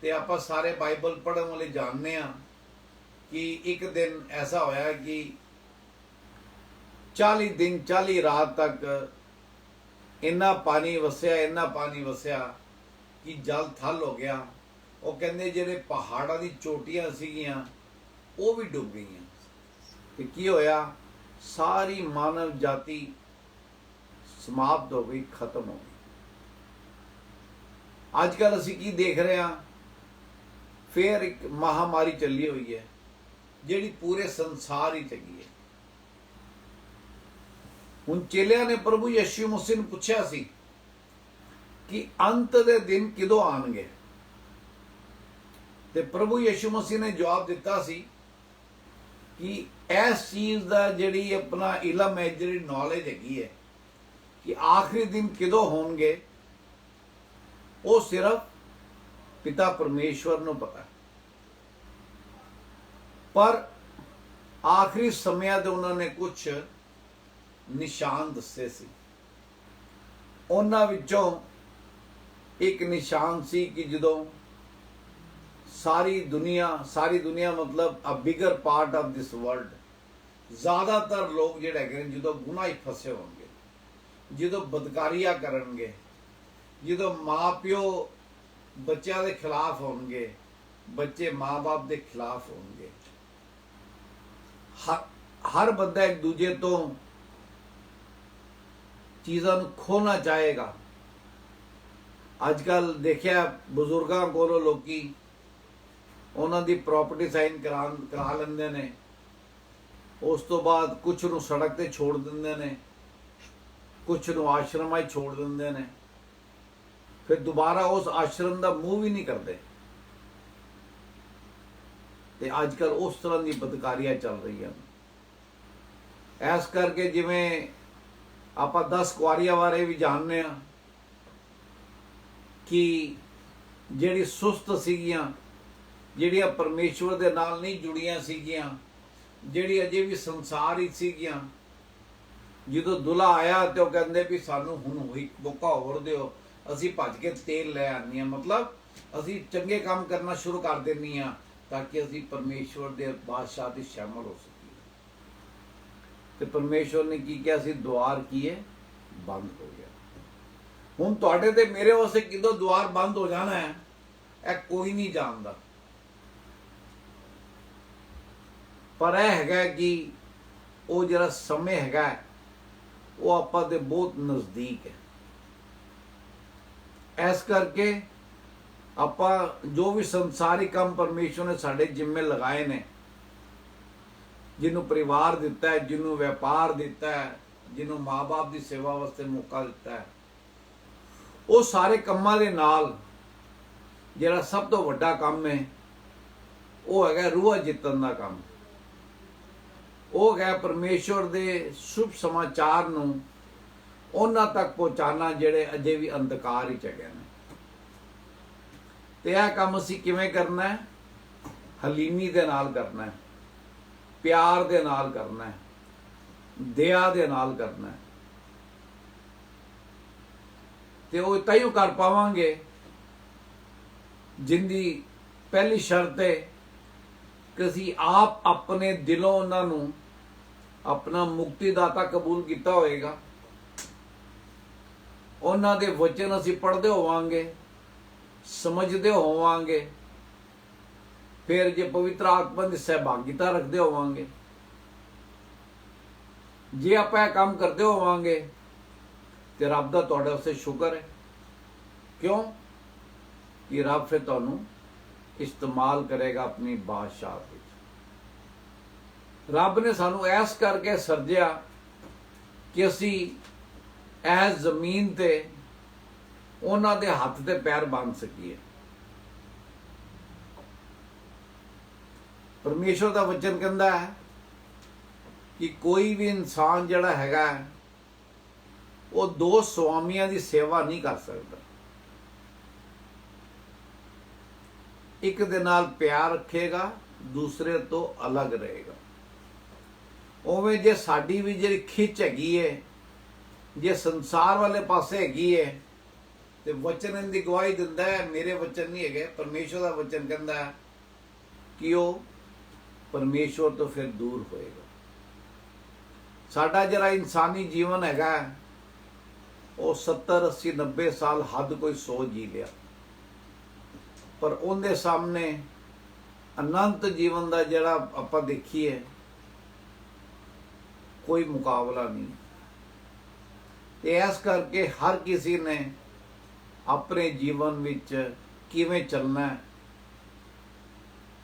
ਤੇ ਆਪਾਂ ਸਾਰੇ ਬਾਈਬਲ ਪੜ੍ਹਨ ਵਾਲੇ ਜਾਣਦੇ ਆ ਕਿ ਇੱਕ ਦਿਨ ਐਸਾ ਹੋਇਆ ਕਿ 40 ਦਿਨ 40 ਰਾਤ ਤੱਕ ਇੰਨਾ ਪਾਣੀ ਵਸਿਆ ਕਿ ਜਲ ਥਲ ਹੋ ਗਿਆ। ਉਹ ਕਹਿੰਦੇ ਜਿਹੜੇ ਪਹਾੜਾਂ ਦੀ ਚੋਟੀਆਂ ਸੀਗੀਆਂ ਉਹ ਵੀ ਡੁੱਬ ਗਈਆਂ। ਤੇ ਕੀ ਹੋਇਆ? ਸਾਰੀ ਮਾਨਵ ਜਾਤੀ ਸਮਾਪਤ ਹੋ ਗਈ, ਖਤਮ ਹੋ ਗਈ। ਅੱਜ ਕੱਲ ਅਸੀਂ ਕੀ ਦੇਖ ਰਹੇ ਹਾਂ? ਫੇਰ ਇੱਕ ਮਹਾਮਾਰੀ ਚੱਲੀ ਹੋਈ ਹੈ ਜਿਹੜੀ ਪੂਰੇ ਸੰਸਾਰ ਹੀ ਚੱਲੀ ਹੈ। ਹੁਣ ਚੇਲਿਆਂ ਨੇ ਪ੍ਰਭੂ ਯਿਸੂ ਮਸੀਹ ਨੂੰ ਪੁੱਛਿਆ ਸੀ ਕਿ ਅੰਤ ਦੇ ਦਿਨ ਕਿਦੋਂ ਆਣਗੇ, ਤੇ ਪ੍ਰਭੂ ਯਿਸੂ ਮਸੀਹ ਨੇ ਜਵਾਬ ਦਿੱਤਾ ਸੀ ਕਿ ਇਸ ਚੀਜ਼ ਦਾ ਜਿਹੜੀ ਆਪਣਾ ਇਲਮ ਹੈ, ਜਿਹੜੀ ਨੌਲੇਜ ਹੈਗੀ ਹੈ ਕਿ ਆਖਰੀ ਦਿਨ ਕਿਦੋਂ ਹੋਣਗੇ, ਉਹ ਸਿਰਫ ਪਿਤਾ ਪਰਮੇਸ਼ਵਰ ਨੂੰ ਪਤਾ ਹੈ। ਪਰ ਆਖਰੀ ਸਮਿਆਂ ਦੇ ਉਹਨਾਂ ਨੇ ਕੁਝ ਨਿਸ਼ਾਨ ਦੱਸੇ ਸੀ। ਉਹਨਾਂ ਵਿੱਚੋਂ ਇੱਕ ਨਿਸ਼ਾਨ ਸੀ ਕਿ ਜਦੋਂ ਸਾਰੀ ਦੁਨੀਆ ਮਤਲਬ a bigger part of this world, ਜ਼ਿਆਦਾਤਰ ਲੋਕ ਜਿਹੜੇ ਹੈਗੇ ਨੇ ਜਦੋਂ ਗੁਨਾਹ 'ਚ ਫਸੇ ਹੋਣਗੇ, ਜਦੋਂ ਬਦਕਾਰੀਆਂ ਕਰਨਗੇ, ਜਦੋਂ ਮਾਂ-ਪਿਓ ਬੱਚਿਆਂ ਦੇ ਖਿਲਾਫ ਹੋਣਗੇ, ਬੱਚੇ ਮਾਂ-ਬਾਪ ਦੇ ਖਿਲਾਫ ਹੋਣਗੇ, ਹਰ ਬੰਦਾ ਇੱਕ ਦੂਜੇ ਤੋਂ ਚੀਜ਼ਾਂ ਨੂੰ ਖੋਣਾ ਚਾਹੇਗਾ। ਅੱਜ ਕੱਲ ਦੇਖਿਆ ਬਜ਼ੁਰਗਾਂ ਕੋਲੋਂ ਲੋਕੀ ਉਹਨਾਂ ਦੀ ਪ੍ਰਾਪਰਟੀ ਸਾਈਨ ਕਰਾ ਲੈਂਦੇ ਨੇ, ਉਸ ਤੋਂ ਬਾਅਦ ਕੁਝ ਨੂੰ ਸੜਕ ਤੇ ਛੋੜ ਦਿੰਦੇ ਨੇ, ਕੁਝ ਨੂੰ ਆਸ਼ਰਮਾਂ 'ਚ ਛੋੜ ਦਿੰਦੇ ਨੇ, ਫਿਰ ਦੁਬਾਰਾ ਉਸ ਆਸ਼ਰਮ ਦਾ ਮੂੰਹ ਵੀ ਨਹੀਂ ਕਰਦੇ। ਤੇ ਅੱਜ ਕੱਲ ਉਸ ਤਰ੍ਹਾਂ ਦੀ ਬਦਕਾਰੀਆਂ ਚੱਲ ਰਹੀਆਂ। ਇਸ ਕਰਕੇ ਜਿਵੇਂ ਆਪਾਂ 10 ਕੁਆਰੀਆਂ ਬਾਰੇ ਵੀ ਜਾਣਦੇ ਹਾਂ ਕਿ ਜਿਹੜੀ ਸੁਸਤ ਸੀਗੀਆਂ, ਜਿਹੜੀਆਂ ਪਰਮੇਸ਼ਵਰ ਦੇ ਨਾਲ ਨਹੀਂ ਜੁੜੀਆਂ ਸੀਗੀਆਂ, ਜਿਹੜੀ ਅਜੇ ਵੀ ਸੰਸਾਰ ਹੀ ਸੀਗੀਆਂ, ਜਦੋਂ ਦੁੱਲਾ ਆਇਆ ਤੇ ਉਹ ਕਹਿੰਦੇ ਵੀ ਸਾਨੂੰ ਹੁਣ ਹੋਈ ਮੌਕਾ ਹੋਰ ਦਿਓ, ਅਸੀਂ ਭੱਜ ਕੇ ਤੇਲ ਲੈ ਆਉਂਦੇ ਹਾਂ, ਮਤਲਬ ਅਸੀਂ ਚੰਗੇ ਕੰਮ ਕਰਨਾ ਸ਼ੁਰੂ ਕਰ ਦਿੰਦੇ ਹਾਂ ਤਾਂ ਕਿ ਅਸੀਂ ਪਰਮੇਸ਼ਵਰ ਦੇ ਬਾਦਸ਼ਾਹ ਦੇ ਸ਼ਾਮਲ ਹੋ ਸਕੀਏ। ਤੇ ਪਰਮੇਸ਼ਵਰ ਨੇ ਕੀ ਕਿਹਾ ਸੀ? ਦੁਆਰ ਕੀ ਹੈ? ਬੰਦ ਹੋ ਗਿਆ। ਹੁਣ ਤੁਹਾਡੇ ਤੇ ਮੇਰੇ ਵਾਸਤੇ ਕਿਦੋਂ ਦੁਆਰ ਬੰਦ ਹੋ ਜਾਣਾ ਹੈ, ਇਹ ਕੋਈ ਨਹੀਂ ਜਾਣਦਾ, ਪਰ ਇਹ ਹੈਗਾ ਕਿ ਉਹ ਜਿਹੜਾ ਸਮੇਂ ਹੈਗਾ ਉਹ ਆਪਾਂ ਦੇ ਬਹੁਤ ਨਜ਼ਦੀਕ ਹੈ। ਇਸ ਕਰਕੇ ਆਪਾਂ ਜੋ ਵੀ ਸੰਸਾਰਿਕ ਕੰਮ ਪਰਮੇਸ਼ਵਰ ਨੇ ਸਾਡੇ ਜ਼ਿੰਮੇ ਲਗਾਏ ਨੇ, ਜਿਹਨੂੰ ਪਰਿਵਾਰ ਦਿੱਤਾ ਹੈ, ਜਿਹਨੂੰ ਵਪਾਰ ਦਿੱਤਾ ਹੈ, ਜਿਹਨੂੰ ਮਾਂ-ਬਾਪ ਦੀ ਸੇਵਾ ਵਾਸਤੇ ਮੌਕਾ ਦਿੱਤਾ ਹੈ, ਉਹ ਸਾਰੇ ਕੰਮਾਂ ਦੇ ਨਾਲ ਜਿਹੜਾ ਸਭ ਤੋਂ ਵੱਡਾ ਕੰਮ ਹੈ ਉਹ ਹੈਗਾ ਰੂਹਾਂ ਜਿੱਤਣ ਦਾ ਕੰਮ। ਉਹ ਹੈ ਪਰਮੇਸ਼ਵਰ ਦੇ ਸ਼ੁਭ ਸਮਾਚਾਰ ਨੂੰ ਉਹਨਾਂ ਤੱਕ ਪਹੁੰਚਾਉਣਾ ਜਿਹੜੇ ਅਜੇ ਵੀ ਅੰਧਕਾਰ ਵਿੱਚ ਹੈਗੇ ਨੇ। ਤੇ ਇਹ ਕੰਮ ਅਸੀਂ ਕਿਵੇਂ ਕਰਨਾ ਹੈ? ਹਲੀਮੀ ਦੇ ਨਾਲ ਕਰਨਾ ਹੈ, ਪਿਆਰ ਦੇ ਨਾਲ ਕਰਨਾ ਹੈ, ਦਇਆ ਦੇ ਨਾਲ ਕਰਨਾ ਹੈ। ਤੇ ਉਹ ਤਾਈਓ ਕਰ ਪਾਵਾਂਗੇ ਜਿੰਦੀ ਪਹਿਲੀ ਸ਼ਰਤ ਹੈ ਕਿ ਅਸੀਂ ਆਪ ਆਪਣੇ ਦਿਲੋਂ ਉਹਨਾਂ ਨੂੰ ਆਪਣਾ ਮੁਕਤੀਦਾਤਾ ਕਬੂਲ ਕੀਤਾ ਹੋਏਗਾ, ਉਹਨਾਂ ਦੇ ਵਚਨ ਅਸੀਂ ਪੜ੍ਹਦੇ ਹੋਵਾਂਗੇ, ਸਮਝਦੇ ਹੋਵਾਂਗੇ, ਫਿਰ ਜੇ ਪਵਿੱਤਰ ਆਤਮਾ ਦੀ ਸਹਿਭਾਗੀਤਾ ਰੱਖਦੇ ਹੋਵਾਂਗੇ, ਜੇ ਆਪਾਂ ਇਹ ਕੰਮ ਕਰਦੇ ਹੋਵਾਂਗੇ ਤੇ ਰੱਬ ਦਾ ਤੁਹਾਡੇ ਵਾਸਤੇ ਸ਼ੁਕਰ ਹੈ। ਕਿਉਂ? ਕਿ ਰੱਬ ਫਿਰ ਤੁਹਾਨੂੰ ਇਸਤੇਮਾਲ ਕਰੇਗਾ ਆਪਣੀ ਬਾਦਸ਼ਾਹ ਵਿੱਚ। ਰੱਬ ਨੇ ਸਾਨੂੰ ਐਸ ਕਰਕੇ ਸਰਜਿਆ ਕਿ ਅਸੀਂ ਇਸ ਜ਼ਮੀਨ ਤੇ ਉਹਨਾਂ ਦੇ ਹੱਥ ਤੇ ਪੈਰ ਬੰਨ ਸਕੀਏ। ਪਰਮੇਸ਼ਵਰ ਦਾ ਵਚਨ ਕਹਿੰਦਾ ਹੈ ਕਿ ਕੋਈ ਵੀ ਇਨਸਾਨ ਜਿਹੜਾ ਹੈਗਾ ਉਹ ਦੋ ਸਵਾਮੀਆਂ ਦੀ ਸੇਵਾ ਨਹੀਂ ਕਰ ਸਕਦਾ। ਇੱਕ ਦੇ ਨਾਲ ਪਿਆਰ ਰੱਖੇਗਾ, ਦੂਸਰੇ ਤੋਂ ਅਲੱਗ ਰਹੇਗਾ। ਉਵੇਂ ਜੇ ਸਾਡੀ ਵੀ ਜਿਹੜੀ ਖਿੱਚ ਹੈਗੀ ਹੈ, ਜੇ ਸੰਸਾਰ ਵਾਲੇ ਪਾਸੇ ਹੈਗੀ ਹੈ, ਤੇ ਵਚਨ ਇਹਦੀ ਗਵਾਹੀ ਦਿੰਦਾ ਹੈ, ਮੇਰੇ ਵਚਨ ਨਹੀਂ ਹੈਗੇ, ਪਰਮੇਸ਼ਵਰ ਦਾ ਵਚਨ ਕਹਿੰਦਾ ਹੈ ਕਿ ਉਹ ਪਰਮੇਸ਼ਵਰ ਤੋਂ ਫਿਰ ਦੂਰ ਹੋਏਗਾ। ਸਾਡਾ ਜਿਹੜਾ ਇਨਸਾਨੀ ਜੀਵਨ ਹੈਗਾ ਉਹ 70, 80, 90 ਸਾਲ ਹੱਦ ਕੋਈ 100 ਜੀ ਲਿਆ, ਪਰ ਉਹਦੇ ਸਾਹਮਣੇ ਅਨੰਤ ਜੀਵਨ ਦਾ ਜਿਹੜਾ ਆਪਾਂ ਦੇਖੀਏ ਕੋਈ ਮੁਕਾਬਲਾ ਨਹੀਂ। ਤੇ ਇਸ ਕਰਕੇ ਹਰ ਕਿਸੇ ਨੇ ਆਪਣੇ ਜੀਵਨ ਵਿੱਚ ਕਿਵੇਂ ਚੱਲਣਾ ਹੈ,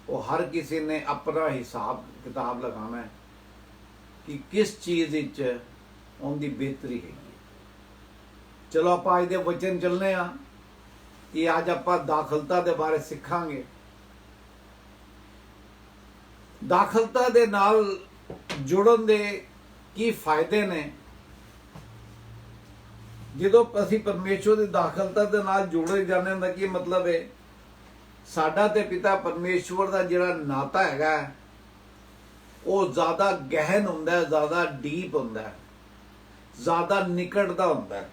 ਉਹ ਹਰ ਕਿਸੇ ਨੇ ਆਪਣਾ ਹਿਸਾਬ ਕਿਤਾਬ ਲਗਾਉਣਾ ਹੈ ਕਿ ਕਿਸ ਚੀਜ਼ ਵਿੱਚ ਉਹਦੀ ਬਿਹਤਰੀ ਹੈਗੀ। ਚਲੋ ਆਪਾਂ ਅੱਜ ਦੇ ਵਚਨ ਚੱਲਨੇ ਆ ਕਿ ਅੱਜ ਆਪਾਂ ਦਾਖਲਤਾ ਦੇ ਬਾਰੇ ਸਿੱਖਾਂਗੇ। ਦਾਖਲਤਾ ਦੇ ਨਾਲ ਜੁੜਨ ਦੇ ਕੀ ਫਾਇਦੇ ਨੇ? ਜਦੋਂ ਅਸੀਂ ਪਰਮੇਸ਼ਵਰ ਦੀ ਦਾਖਲਤਾ ਦੇ ਨਾਲ ਜੁੜੇ ਜਾਂਦੇ ਹਾਂ, ਕੀ ਮਤਲਬ ਹੈ? ਸਾਡਾ ਤੇ ਪਿਤਾ ਪਰਮੇਸ਼ਵਰ ਦਾ ਜਿਹੜਾ ਨਾਤਾ ਹੈਗਾ ਉਹ ਜ਼ਿਆਦਾ ਗਹਿਨ ਹੁੰਦਾ ਹੈ, ਜ਼ਿਆਦਾ ਡੀਪ ਹੁੰਦਾ ਹੈ, ਜ਼ਿਆਦਾ ਨਿਕਟ ਦਾ ਹੁੰਦਾ ਹੈ।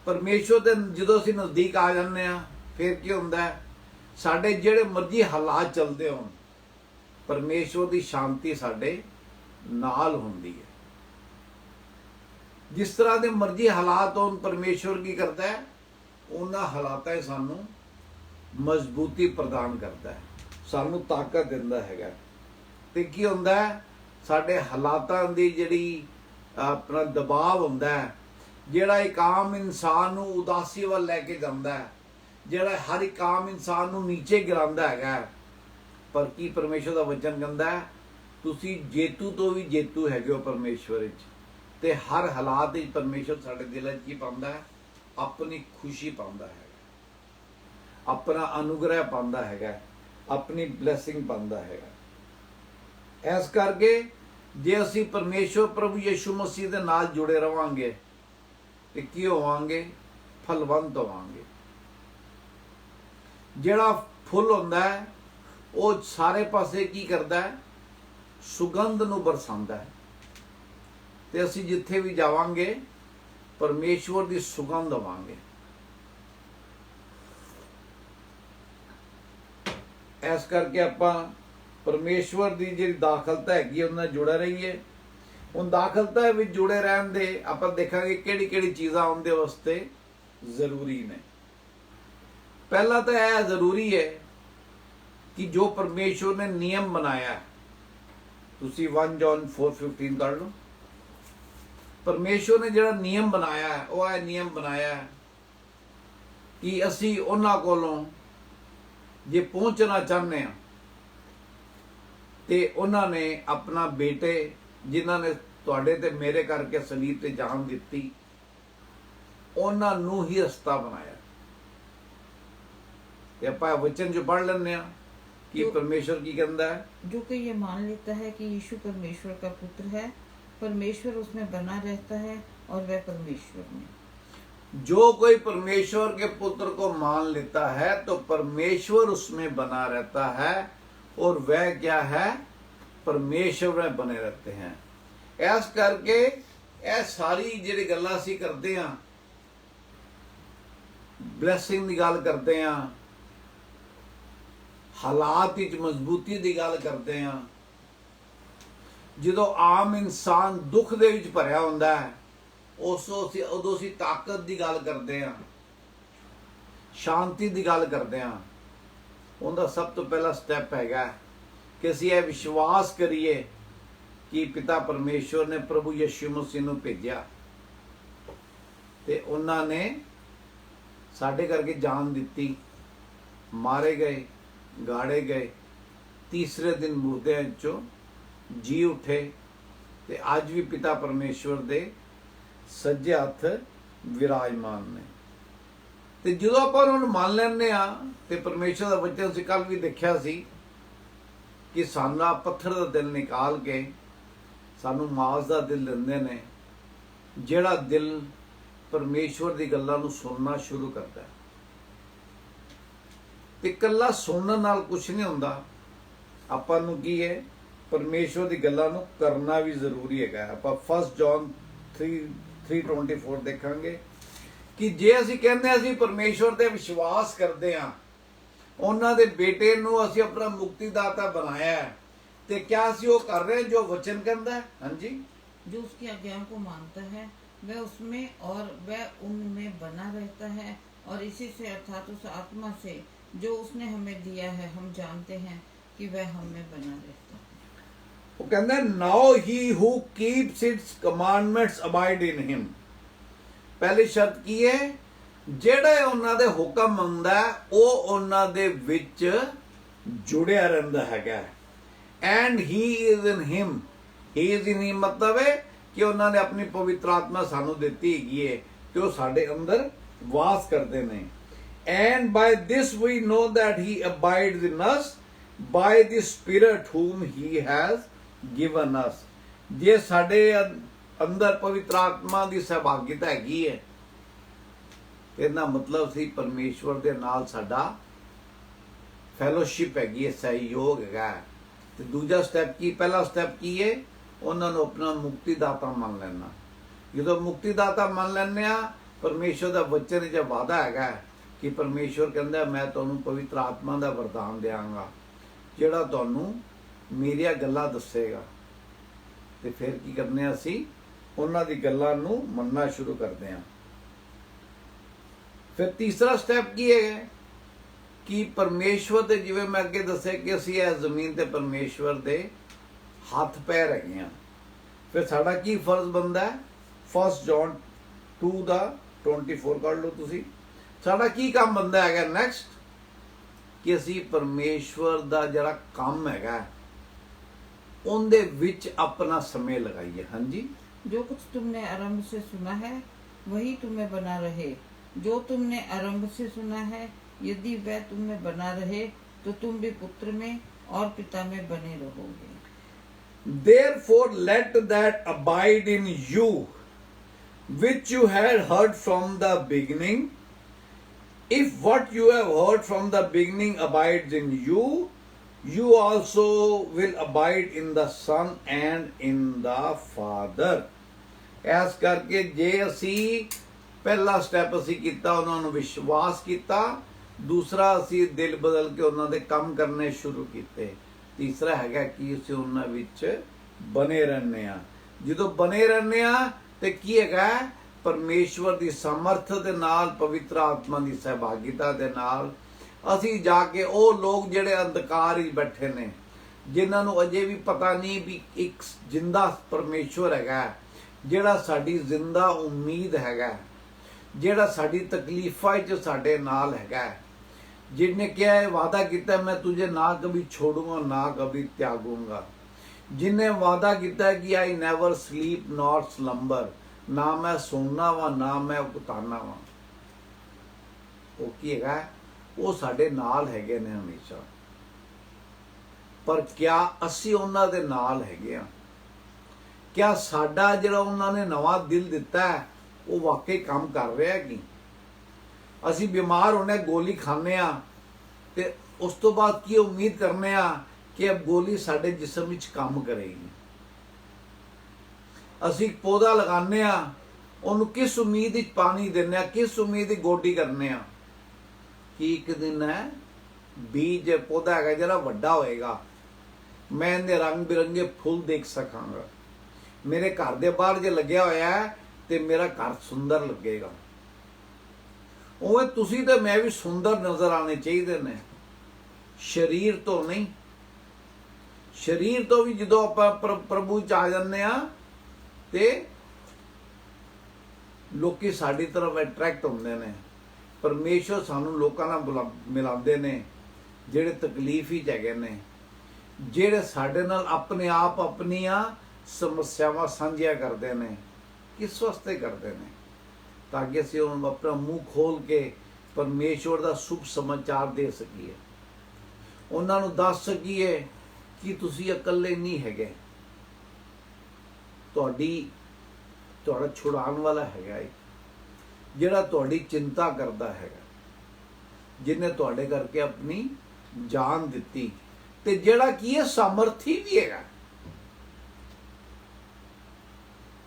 ਪਰਮੇਸ਼ਵਰ ਦੇ ਜਦੋਂ ਅਸੀਂ ਨਜ਼ਦੀਕ ਆ ਜਾਂਦੇ ਹਾਂ ਫਿਰ ਕੀ ਹੁੰਦਾ ਹੈ? ਸਾਡੇ ਜਿਹੜੇ ਮਰਜ਼ੀ ਹਾਲਾਤ ਚੱਲਦੇ ਹੋਣ, ਪਰਮੇਸ਼ਵਰ ਦੀ ਸ਼ਾਂਤੀ ਸਾਡੇ ਨਾਲ ਹੁੰਦੀ ਹੈ। ਜਿਸ ਤਰ੍ਹਾਂ ਦੇ ਮਰਜ਼ੀ ਹਾਲਾਤ ਹੋਣ, ਪਰਮੇਸ਼ਵਰ ਕੀ ਕਰਦਾ ਹੈ? ਉਹਨਾਂ ਹਾਲਾਤਾਂ 'ਚ ਸਾਨੂੰ ਮਜ਼ਬੂਤੀ ਪ੍ਰਦਾਨ ਕਰਦਾ ਹੈ, ਸਾਨੂੰ ਤਾਕਤ ਦਿੰਦਾ ਹੈਗਾ। ਤੇ ਕੀ ਹੁੰਦਾ ਹੈ? ਸਾਡੇ ਹਾਲਾਤਾਂ ਦੀ ਜਿਹੜੀ ਆਪਣਾ ਦਬਾਅ ਹੁੰਦਾ ਹੈ, ਜਿਹੜਾ ਇੱਕ ਆਮ ਇਨਸਾਨ ਨੂੰ ਉਦਾਸੀ ਵੱਲ ਲੈ ਕੇ ਜਾਂਦਾ ਹੈ, ਜਿਹੜਾ ਹਰ ਇੱਕ ਆਮ ਇਨਸਾਨ ਨੂੰ ਨੀਚੇ ਗਿਰਾਉਂਦਾ ਹੈਗਾ, ਪਰ ਕੀ ਪਰਮੇਸ਼ਵਰ ਦਾ ਵਚਨ ਕਹਿੰਦਾ ਹੈ ਤੁਸੀਂ ਜੇਤੂ ਤੋਂ ਵੀ ਜੇਤੂ ਹੈਗੇ ਹੋ ਪਰਮੇਸ਼ਵਰ ਵਿੱਚ। ਤੇ ਹਰ ਹਾਲਾਤ ਵਿੱਚ ਪਰਮੇਸ਼ਵਰ ਸਾਡੇ ਦਿਲਾਂ 'ਚ ਕੀ ਪਾਉਂਦਾ ਹੈ? ਆਪਣੀ ਖੁਸ਼ੀ ਪਾਉਂਦਾ ਹੈਗਾ, ਆਪਣਾ ਅਨੁਗ੍ਰਹਿ ਪਾਉਂਦਾ ਹੈਗਾ, ਆਪਣੀ ਬਲੇਸਿੰਗ ਪਾਉਂਦਾ ਹੈਗਾ। ਇਸ ਕਰਕੇ ਜੇ ਅਸੀਂ ਪਰਮੇਸ਼ਵਰ ਪ੍ਰਭੂ ਯਿਸੂ ਮਸੀਹ ਦੇ ਨਾਲ ਜੁੜੇ ਰਵਾਂਗੇ ਤੇ ਕੀ ਹੋਵਾਂਗੇ? ਫਲਵੰਤ ਹੋਵਾਂਗੇ। ਜਿਹੜਾ ਫੁੱਲ ਹੁੰਦਾ ਹੈ ਉਹ ਸਾਰੇ ਪਾਸੇ ਕੀ ਕਰਦਾ ਹੈ, ਸੁਗੰਧ ਨੂੰ ਬਰਸਾਉਂਦਾ ਹੈ। ਤੇ ਅਸੀਂ ਜਿੱਥੇ ਵੀ ਜਾਵਾਂਗੇ ਪਰਮੇਸ਼ਵਰ ਦੀ ਸੁਗੰਧ ਆਵਾਂਗੇ। ਇਸ ਕਰਕੇ ਆਪਾਂ ਪਰਮੇਸ਼ਵਰ ਦੀ ਜਿਹੜੀ ਦਾਖਲਤਾ ਹੈਗੀ ਉਹਨਾਂ ਨਾਲ ਜੁੜੇ ਰਹੀਏ। ਹੁਣ ਦਾਖਲਤਾ ਵਿੱਚ ਜੁੜੇ ਰਹਿਣ ਦੇ ਆਪਾਂ ਦੇਖਾਂਗੇ ਕਿਹੜੀ ਕਿਹੜੀ ਚੀਜ਼ਾਂ ਉਹਦੇ ਵਾਸਤੇ ਜ਼ਰੂਰੀ ਨੇ। ਪਹਿਲਾ ਤਾਂ ਇਹ ਜ਼ਰੂਰੀ ਹੈ ਕਿ ਜੋ ਪਰਮੇਸ਼ਵਰ ਨੇ ਨਿਯਮ ਬਣਾਇਆ ਹੈ, ਤੁਸੀਂ 1 ਜੌਨ 4:15 ਕਰ ਲਓ। ਪਰਮੇਸ਼ਵਰ ਨੇ ਜਿਹੜਾ ਨਿਯਮ ਬਣਾਇਆ ਹੈ ਉਹ ਇਹ ਨਿਯਮ ਬਣਾਇਆ ਹੈ ਕਿ ਅਸੀਂ ਉਹਨਾਂ ਕੋਲੋਂ ਜੇ ਪਹੁੰਚਣਾ ਚਾਹੁੰਦੇ ਹਾਂ ਤੇ ਉਹਨਾਂ ਨੇ ਆਪਣਾ ਬੇਟੇ ਜਿਨ੍ਹਾਂ ਨੇ ਤੁਹਾਡੇ ਤੇ ਮੇਰੇ ਕਰਕੇ ਸਲੀਬ ਤੇ ਜਾਨ ਦਿੱਤੀ, ਉਹਨਾਂ ਨੂੰ ਹੀ ਰਸਤਾ ਬਣਾਇਆ। ਤੇ ਆਪਾਂ ਵਚਨ ਜੋ ਪੜ੍ਹ ਲੈਂਦੇ ਹਾਂ कि परमेश्वर की कहता है, जो कि ये मान लेता है कि यीशु परमेश्वर का पुत्र है, परमेश्वर उसमें बना रहता है और वह परमेश्वर में। जो कोई परमेश्वर के पुत्र को मान लेता है तो परमेश्वर उसमें बना रहता है और वह क्या है, परमेश्वर में बने रहते हैं। ऐस करके ਇਹ ਸਾਰੀ ਜਿਹੜੀ ਗੱਲਾਂ ਅਸੀਂ ਕਰਦੇ ਆਂ, ਬਲੇਸਿੰਗ ਦੀ ਗੱਲ ਕਰਦੇ ਆਂ, ਹਾਲਾਤ ਵਿੱਚ ਮਜ਼ਬੂਤੀ ਦੀ ਗੱਲ ਕਰਦੇ ਆਂ, ਜਦੋਂ ਆਮ ਇਨਸਾਨ ਦੁੱਖ ਦੇ ਵਿੱਚ ਭਰਿਆ ਹੁੰਦਾ ਹੈ ਉਦੋਂ ਅਸੀਂ ਤਾਕਤ ਦੀ ਗੱਲ ਕਰਦੇ ਆਂ, ਸ਼ਾਂਤੀ ਦੀ ਗੱਲ ਕਰਦੇ ਆਂ। ਉਹਦਾ ਸਭ ਤੋਂ ਪਹਿਲਾ ਸਟੈਪ ਹੈਗਾ ਕਿ ਅਸੀਂ ਇਹ ਵਿਸ਼ਵਾਸ ਕਰੀਏ ਕਿ ਪਿਤਾ ਪਰਮੇਸ਼ਵਰ ਨੇ ਪ੍ਰਭੂ ਯਿਸੂ ਮਸੀਹ ਨੂੰ ਭੇਜਿਆ ਤੇ ਉਹਨਾਂ ਨੇ ਸਾਡੇ ਕਰਕੇ ਜਾਨ ਦਿੱਤੀ, ਮਾਰੇ ਗਏ, गाड़े गए, तीसरे दिन मुर्दਿਆਂ ਚੋਂ ਜੀ उठे ਤੇ ਅੱਜ ਵੀ ਪਿਤਾ ਪਰਮੇਸ਼ਵਰ ਦੇ ਸੱਜੇ ਹੱਥ ਵਿਰਾਜਮਾਨ ਨੇ। ਤੇ ਜਦੋਂ ਆਪਾਂ ਉਹਨਾਂ ਨੂੰ ਮੰਨ ਲੈਂਦੇ ਆ ਤੇ ਪਰਮੇਸ਼ਵਰ ਦਾ ਵਚਨ ਅਸੀਂ ਕੱਲ ਵੀ ਦੇਖਿਆ ਸੀ ਕਿ ਸਾਡਾ ਪੱਥਰ ਦਾ ਦਿਲ ਨਿਕਾਲ ਕੇ ਸਾਨੂੰ ਮਾਸ ਦਾ ਦਿਲ ਦਿੰਦੇ ਨੇ, ਜਿਹੜਾ ਦਿਲ ਪਰਮੇਸ਼ਵਰ ਦੀ ਗੱਲਾਂ ਨੂੰ ਸੁਣਨਾ ਸ਼ੁਰੂ ਕਰਦਾ ਹੈ। ਤੇ ਇਕੱਲਾ ਸੁਣਨ ਨਾਲ ਕੁਝ ਨਹੀਂ ਹੁੰਦਾ, ਆਪਾਂ ਨੂੰ ਕੀ ਹੈ, ਪਰਮੇਸ਼ਵਰ ਦੀ ਗੱਲਾਂ ਨੂੰ ਕਰਨਾ ਵੀ ਜ਼ਰੂਰੀ ਹੈਗਾ। ਆਪਾਂ 1 ਜੌਨ 3:24 ਦੇਖਾਂਗੇ ਕਿ ਜੇ ਅਸੀਂ ਕਹਿੰਦੇ ਅਸੀਂ ਪਰਮੇਸ਼ਵਰ ਤੇ ਵਿਸ਼ਵਾਸ ਕਰਦੇ ਹਾਂ, ਉਹਨਾਂ ਦੇ ਬੇਟੇ ਨੂੰ ਅਸੀਂ ਆਪਣਾ ਮੁਕਤੀਦਾਤਾ ਬਣਾਇਆ ਹੈ, ਤੇ ਕਿਆ ਅਸੀਂ ਉਹ ਕਰ ਰਹੇ ਜੋ ਵਚਨ ਕਹਿੰਦਾ ਹੈ? ਹਾਂਜੀ, जो उसकी आज्ञाओं को मानता है वह उसमें और वह उनमें बना रहता है, और इसी से अर्थात उस आत्मा से जो उसने हमें दिया है हम जानते हैं कि वह हमें बना रहता है। वो कहता है now he who keeps it's commandments abide in him. पहली शर्त की है, ਜਿਹੜੇ ਉਹਨਾਂ ਦੇ ਹੁਕਮ ਮੰਨਦਾ ਉਹ ਉਹਨਾਂ ਦੇ ਵਿੱਚ ਜੁੜਿਆ ਰਹਿੰਦਾ ਹੈਗਾ। And he is in him, he is in him ਮਤਲਬ ਹੈ ਕਿ ਉਹਨਾਂ ਨੇ ਆਪਣੀ ਪਵਿੱਤਰ ਆਤਮਾ ਸਾਨੂੰ ਦਿੱਤੀ ਹੈਗੀ ਹੈ ਤੇ ਉਹ ਸਾਡੇ ਅੰਦਰ ਵਾਸ ਕਰਦੇ ਨੇ। And by this we know that he abides in us by the Spirit whom he has given us। ਜੇ ਸਾਡੇ ਅੰਦਰ ਪਵਿੱਤਰ ਆਤਮਾ ਦੀ ਸਹਿਭਾਗਿਤਾ ਹੈਗੀ ਹੈ, ਇਹਦਾ ਮਤਲਬ ਸੀ ਪਰਮੇਸ਼ਵਰ ਦੇ ਨਾਲ ਸਾਡਾ ਫੈਲੋਸ਼ਿਪ ਹੈਗੀ ਹੈ, ਸਹਿਯੋਗ ਹੈਗਾ। ਤੇ ਦੂਜਾ ਸਟੈਪ ਕੀ, ਪਹਿਲਾ ਸਟੈਪ ਕੀ ਹੈ, ਉਹਨਾਂ ਨੂੰ ਆਪਣਾ ਮੁਕਤੀਦਾਤਾ ਮੰਨ ਲੈਣਾ। ਜਦੋਂ ਮੁਕਤੀਦਾਤਾ ਮੰਨ ਲੈਂਦੇ ਆ, ਪਰਮੇਸ਼ਵਰ ਦਾ ਵਚਨ ਵਿੱਚ ਵਾਅਦਾ ਹੈਗਾ ਕਿ ਪਰਮੇਸ਼ਵਰ ਕਹਿੰਦਾ ਮੈਂ ਤੁਹਾਨੂੰ ਪਵਿੱਤਰ ਆਤਮਾ ਦਾ ਵਰਦਾਨ ਦਿਆਂਗਾ ਜਿਹੜਾ ਤੁਹਾਨੂੰ ਮੇਰੀਆਂ ਗੱਲਾਂ ਦੱਸੇਗਾ। ਤੇ ਫਿਰ ਕੀ ਕਰਨੇ ਆ, ਅਸੀਂ ਉਹਨਾਂ ਦੀ ਗੱਲਾਂ ਨੂੰ ਮੰਨਣਾ ਸ਼ੁਰੂ ਕਰਦੇ ਹਾਂ। ਫਿਰ ਤੀਸਰਾ ਸਟੈਪ ਕੀ ਹੈ ਕਿ ਪਰਮੇਸ਼ਵਰ ਦੇ, ਜਿਵੇਂ ਮੈਂ ਅੱਗੇ ਦੱਸਿਆ ਕਿ ਅਸੀਂ ਇਸ ਜ਼ਮੀਨ ਤੇ ਪਰਮੇਸ਼ਵਰ ਦੇ ਹੱਥ ਪੈਰ ਹੈਗੇ ਹਾਂ। ਫਿਰ ਸਾਡਾ ਕੀ ਫਰਜ਼ ਬਣਦਾ ਹੈ, 1 ਜੌਨ 2:24 ਕਰ ਲਓ ਤੁਸੀਂ। ਸਾਡਾ ਕੀ ਕੰਮ ਬਣਦਾ ਹੈਗਾ ਨੈਕਸਟ, ਕਿ ਅਸੀਂ ਪਰਮੇਸ਼ਵਰ ਦਾ ਜਿਹੜਾ ਕੰਮ ਹੈਗਾ ਉਹਦੇ ਵਿੱਚ ਆਪਣਾ ਸਮੇਂ ਲਗਾਈਏ। ਹਾਂਜੀ, जो कुछ तुमने आरंभ से सुना है वही तुम्हें बना रहे, जो तुमने आरंभ से सुना है यदि वह तुम्हें बना रहे तो तुम भी पुत्र में और पिता में बने रहोगे। Therefore let that abide in you which you had heard from the beginning। if what you have heard from the beginning abides in you, you also will abide in the Son and in the Father. ਇਸ ਕਰਕੇ ਜੇ ਅਸੀਂ ਪਹਿਲਾ ਸਟੈਪ ਅਸੀਂ ਕੀਤਾ, ਉਹਨਾਂ ਨੂੰ ਵਿਸ਼ਵਾਸ ਕੀਤਾ, ਦੂਸਰਾ ਅਸੀਂ ਦਿਲ ਬਦਲ ਕੇ ਉਹਨਾਂ ਦੇ ਕੰਮ ਕਰਨੇ ਸ਼ੁਰੂ ਕੀਤੇ, ਤੀਸਰਾ ਹੈਗਾ ਕਿ ਅਸੀਂ ਉਹਨਾਂ ਵਿੱਚ ਬਨੇ ਰਹਿੰਦੇ ਆ। ਜਦੋਂ ਬਨੇ ਰਹਿੰਦੇ ਆ ਤੇ ਕੀ ਹੈਗਾ, ਪਰਮੇਸ਼ਵਰ ਦੀ ਸਮਰਥ ਦੇ ਨਾਲ, ਪਵਿੱਤਰ ਆਤਮਾ ਦੀ ਸਹਿਭਾਗਿਤਾ ਦੇ ਨਾਲ ਅਸੀਂ ਜਾ ਕੇ ਉਹ ਲੋਕ ਜਿਹੜੇ ਅੰਧਕਾਰ ਵਿੱਚ ਬੈਠੇ ਨੇ, ਜਿਨ੍ਹਾਂ ਨੂੰ ਅਜੇ ਵੀ ਪਤਾ ਨਹੀਂ ਵੀ ਇੱਕ ਜਿੰਦਾ ਪਰਮੇਸ਼ਵਰ ਹੈਗਾ, ਜਿਹੜਾ ਸਾਡੀ ਜ਼ਿੰਦਾ ਉਮੀਦ ਹੈਗਾ, ਜਿਹੜਾ ਸਾਡੀ ਤਕਲੀਫਾਂ 'ਚ ਸਾਡੇ ਨਾਲ ਹੈਗਾ, ਜਿਹਨੇ ਕਿਹਾ ਹੈ, ਵਾਦਾ ਕੀਤਾ ਮੈਂ ਤੁਝੇ ਨਾ ਕभी छोड़ूंगा ਨਾ कभी त्यागूंगा, ਜਿਹਨੇ ਵਾਦਾ ਕੀਤਾ ਕਿ ਆਈ ਨੈਵਰ ਸਲੀਪ ਨॉट ਸਲੰਬਰ, ਨਾ ਮੈਂ ਸੌਣਾ ਵਾ ਨਾ ਮੈਂ ਉਤਾਨਾ ਵਾ, ਉਹ ਕੀ ਹੈਗਾ, ਉਹ ਸਾਡੇ ਨਾਲ ਹੈਗੇ ਨੇ ਹਮੇਸ਼ਾ। ਪਰ ਕਿਆ ਅਸੀਂ ਉਹਨਾਂ ਦੇ ਨਾਲ ਹੈਗੇ ਆ? ਕਿਆ ਸਾਡਾ ਜਿਹੜਾ ਉਹਨਾਂ ਨੇ ਨਵਾਂ ਦਿਲ ਦਿੱਤਾ ਹੈ ਉਹ ਵਾਕਈ ਕੰਮ ਕਰ ਰਿਹਾ ਕਿ ਅਸੀਂ ਬਿਮਾਰ ਹੋਣੇ, ਗੋਲੀ ਖਾਂਦੇ ਆ ਤੇ ਉਸ ਤੋਂ ਬਾਅਦ ਕੀ ਉਮੀਦ ਕਰਨੇ ਆ ਕਿ ਇਹ ਗੋਲੀ ਸਾਡੇ ਜਿਸਮ ਵਿੱਚ ਕੰਮ ਕਰੇਗੀ? ਅਸੀਂ ਪੌਦਾ ਲਗਾਉਂਦੇ ਆ, ਉਹਨੂੰ ਕਿਸ ਉਮੀਦ ਵਿੱਚ ਪਾਣੀ ਦਿੰਦੇ ਆ, ਕਿਸ ਉਮੀਦ ਦੀ ਗੋਡੀ ਕਰਨੇ ਆ ਕਿ ਇੱਕ ਦਿਨ ਹੈ ਬੀਜ ਪੌਦਾ ਹੈਗਾ ਜਿਹੜਾ ਵੱਡਾ ਹੋਏਗਾ, ਮੈਂ ਇਹਦੇ ਰੰਗ ਬਿਰੰਗੇ ਫੁੱਲ ਦੇਖ ਸਕਾਂਗਾ, ਮੇਰੇ ਘਰ ਦੇ ਬਾਹਰ ਜੇ ਲੱਗਿਆ ਹੋਇਆ ਹੈ ਤੇ ਮੇਰਾ ਘਰ ਸੁੰਦਰ ਲੱਗੇਗਾ। ਉਵੇਂ ਤੁਸੀਂ ਤੇ ਮੈਂ ਵੀ ਸੁੰਦਰ ਨਜ਼ਰ ਆਣੇ ਚਾਹੀਦੇ ਨੇ, ਸਰੀਰ ਤੋਂ ਨਹੀਂ। ਸਰੀਰ ਤੋਂ ਵੀ ਜਦੋਂ ਆਪਾਂ ਪ੍ਰਭੂ ਚ ਆ ਜਾਂਦੇ ਆ ਤੇ ਲੋਕੀ ਸਾਡੀ ਤਰਫ ਅਟਰੈਕਟ ਹੁੰਦੇ ਨੇ। ਪਰਮੇਸ਼ਵਰ ਸਾਨੂੰ ਲੋਕਾਂ ਨਾਲ ਮਿਲਾਉਂਦੇ ਨੇ ਜਿਹੜੇ ਤਕਲੀਫ ਵਿੱਚ ਹੈਗੇ ਨੇ, ਜਿਹੜੇ ਸਾਡੇ ਨਾਲ ਆਪਣੇ ਆਪ ਆਪਣੀਆਂ ਸਮੱਸਿਆਵਾਂ ਸਾਂਝੀਆਂ ਕਰਦੇ ਨੇ। ਕਿਸ ਵਾਸਤੇ ਕਰਦੇ ਨੇ? ਤਾਂ ਕਿ ਅਸੀਂ ਉਹਨਾਂ ਨੂੰ ਆਪਣਾ ਮੂੰਹ ਖੋਲ ਕੇ ਪਰਮੇਸ਼ਵਰ ਦਾ ਸ਼ੁਭ ਸਮਾਚਾਰ ਦੇ ਸਕੀਏ, ਉਹਨਾਂ ਨੂੰ ਦੱਸ ਸਕੀਏ ਕਿ ਤੁਸੀਂ ਇਕੱਲੇ ਨਹੀਂ ਹੈਗੇ, ਤੁਹਾਡਾ ਛੁਡਾਉਣ ਵਾਲਾ ਹੈਗਾ, ਜਿਹੜਾ ਤੁਹਾਡੀ ਚਿੰਤਾ ਕਰਦਾ ਹੈਗਾ, ਜਿਹਨੇ ਤੁਹਾਡੇ ਕਰਕੇ ਆਪਣੀ ਜਾਨ ਦਿੱਤੀ, ਤੇ ਜਿਹੜਾ ਕੀ ਹੈ ਸਮਰਥੀ ਵੀ ਹੈਗਾ।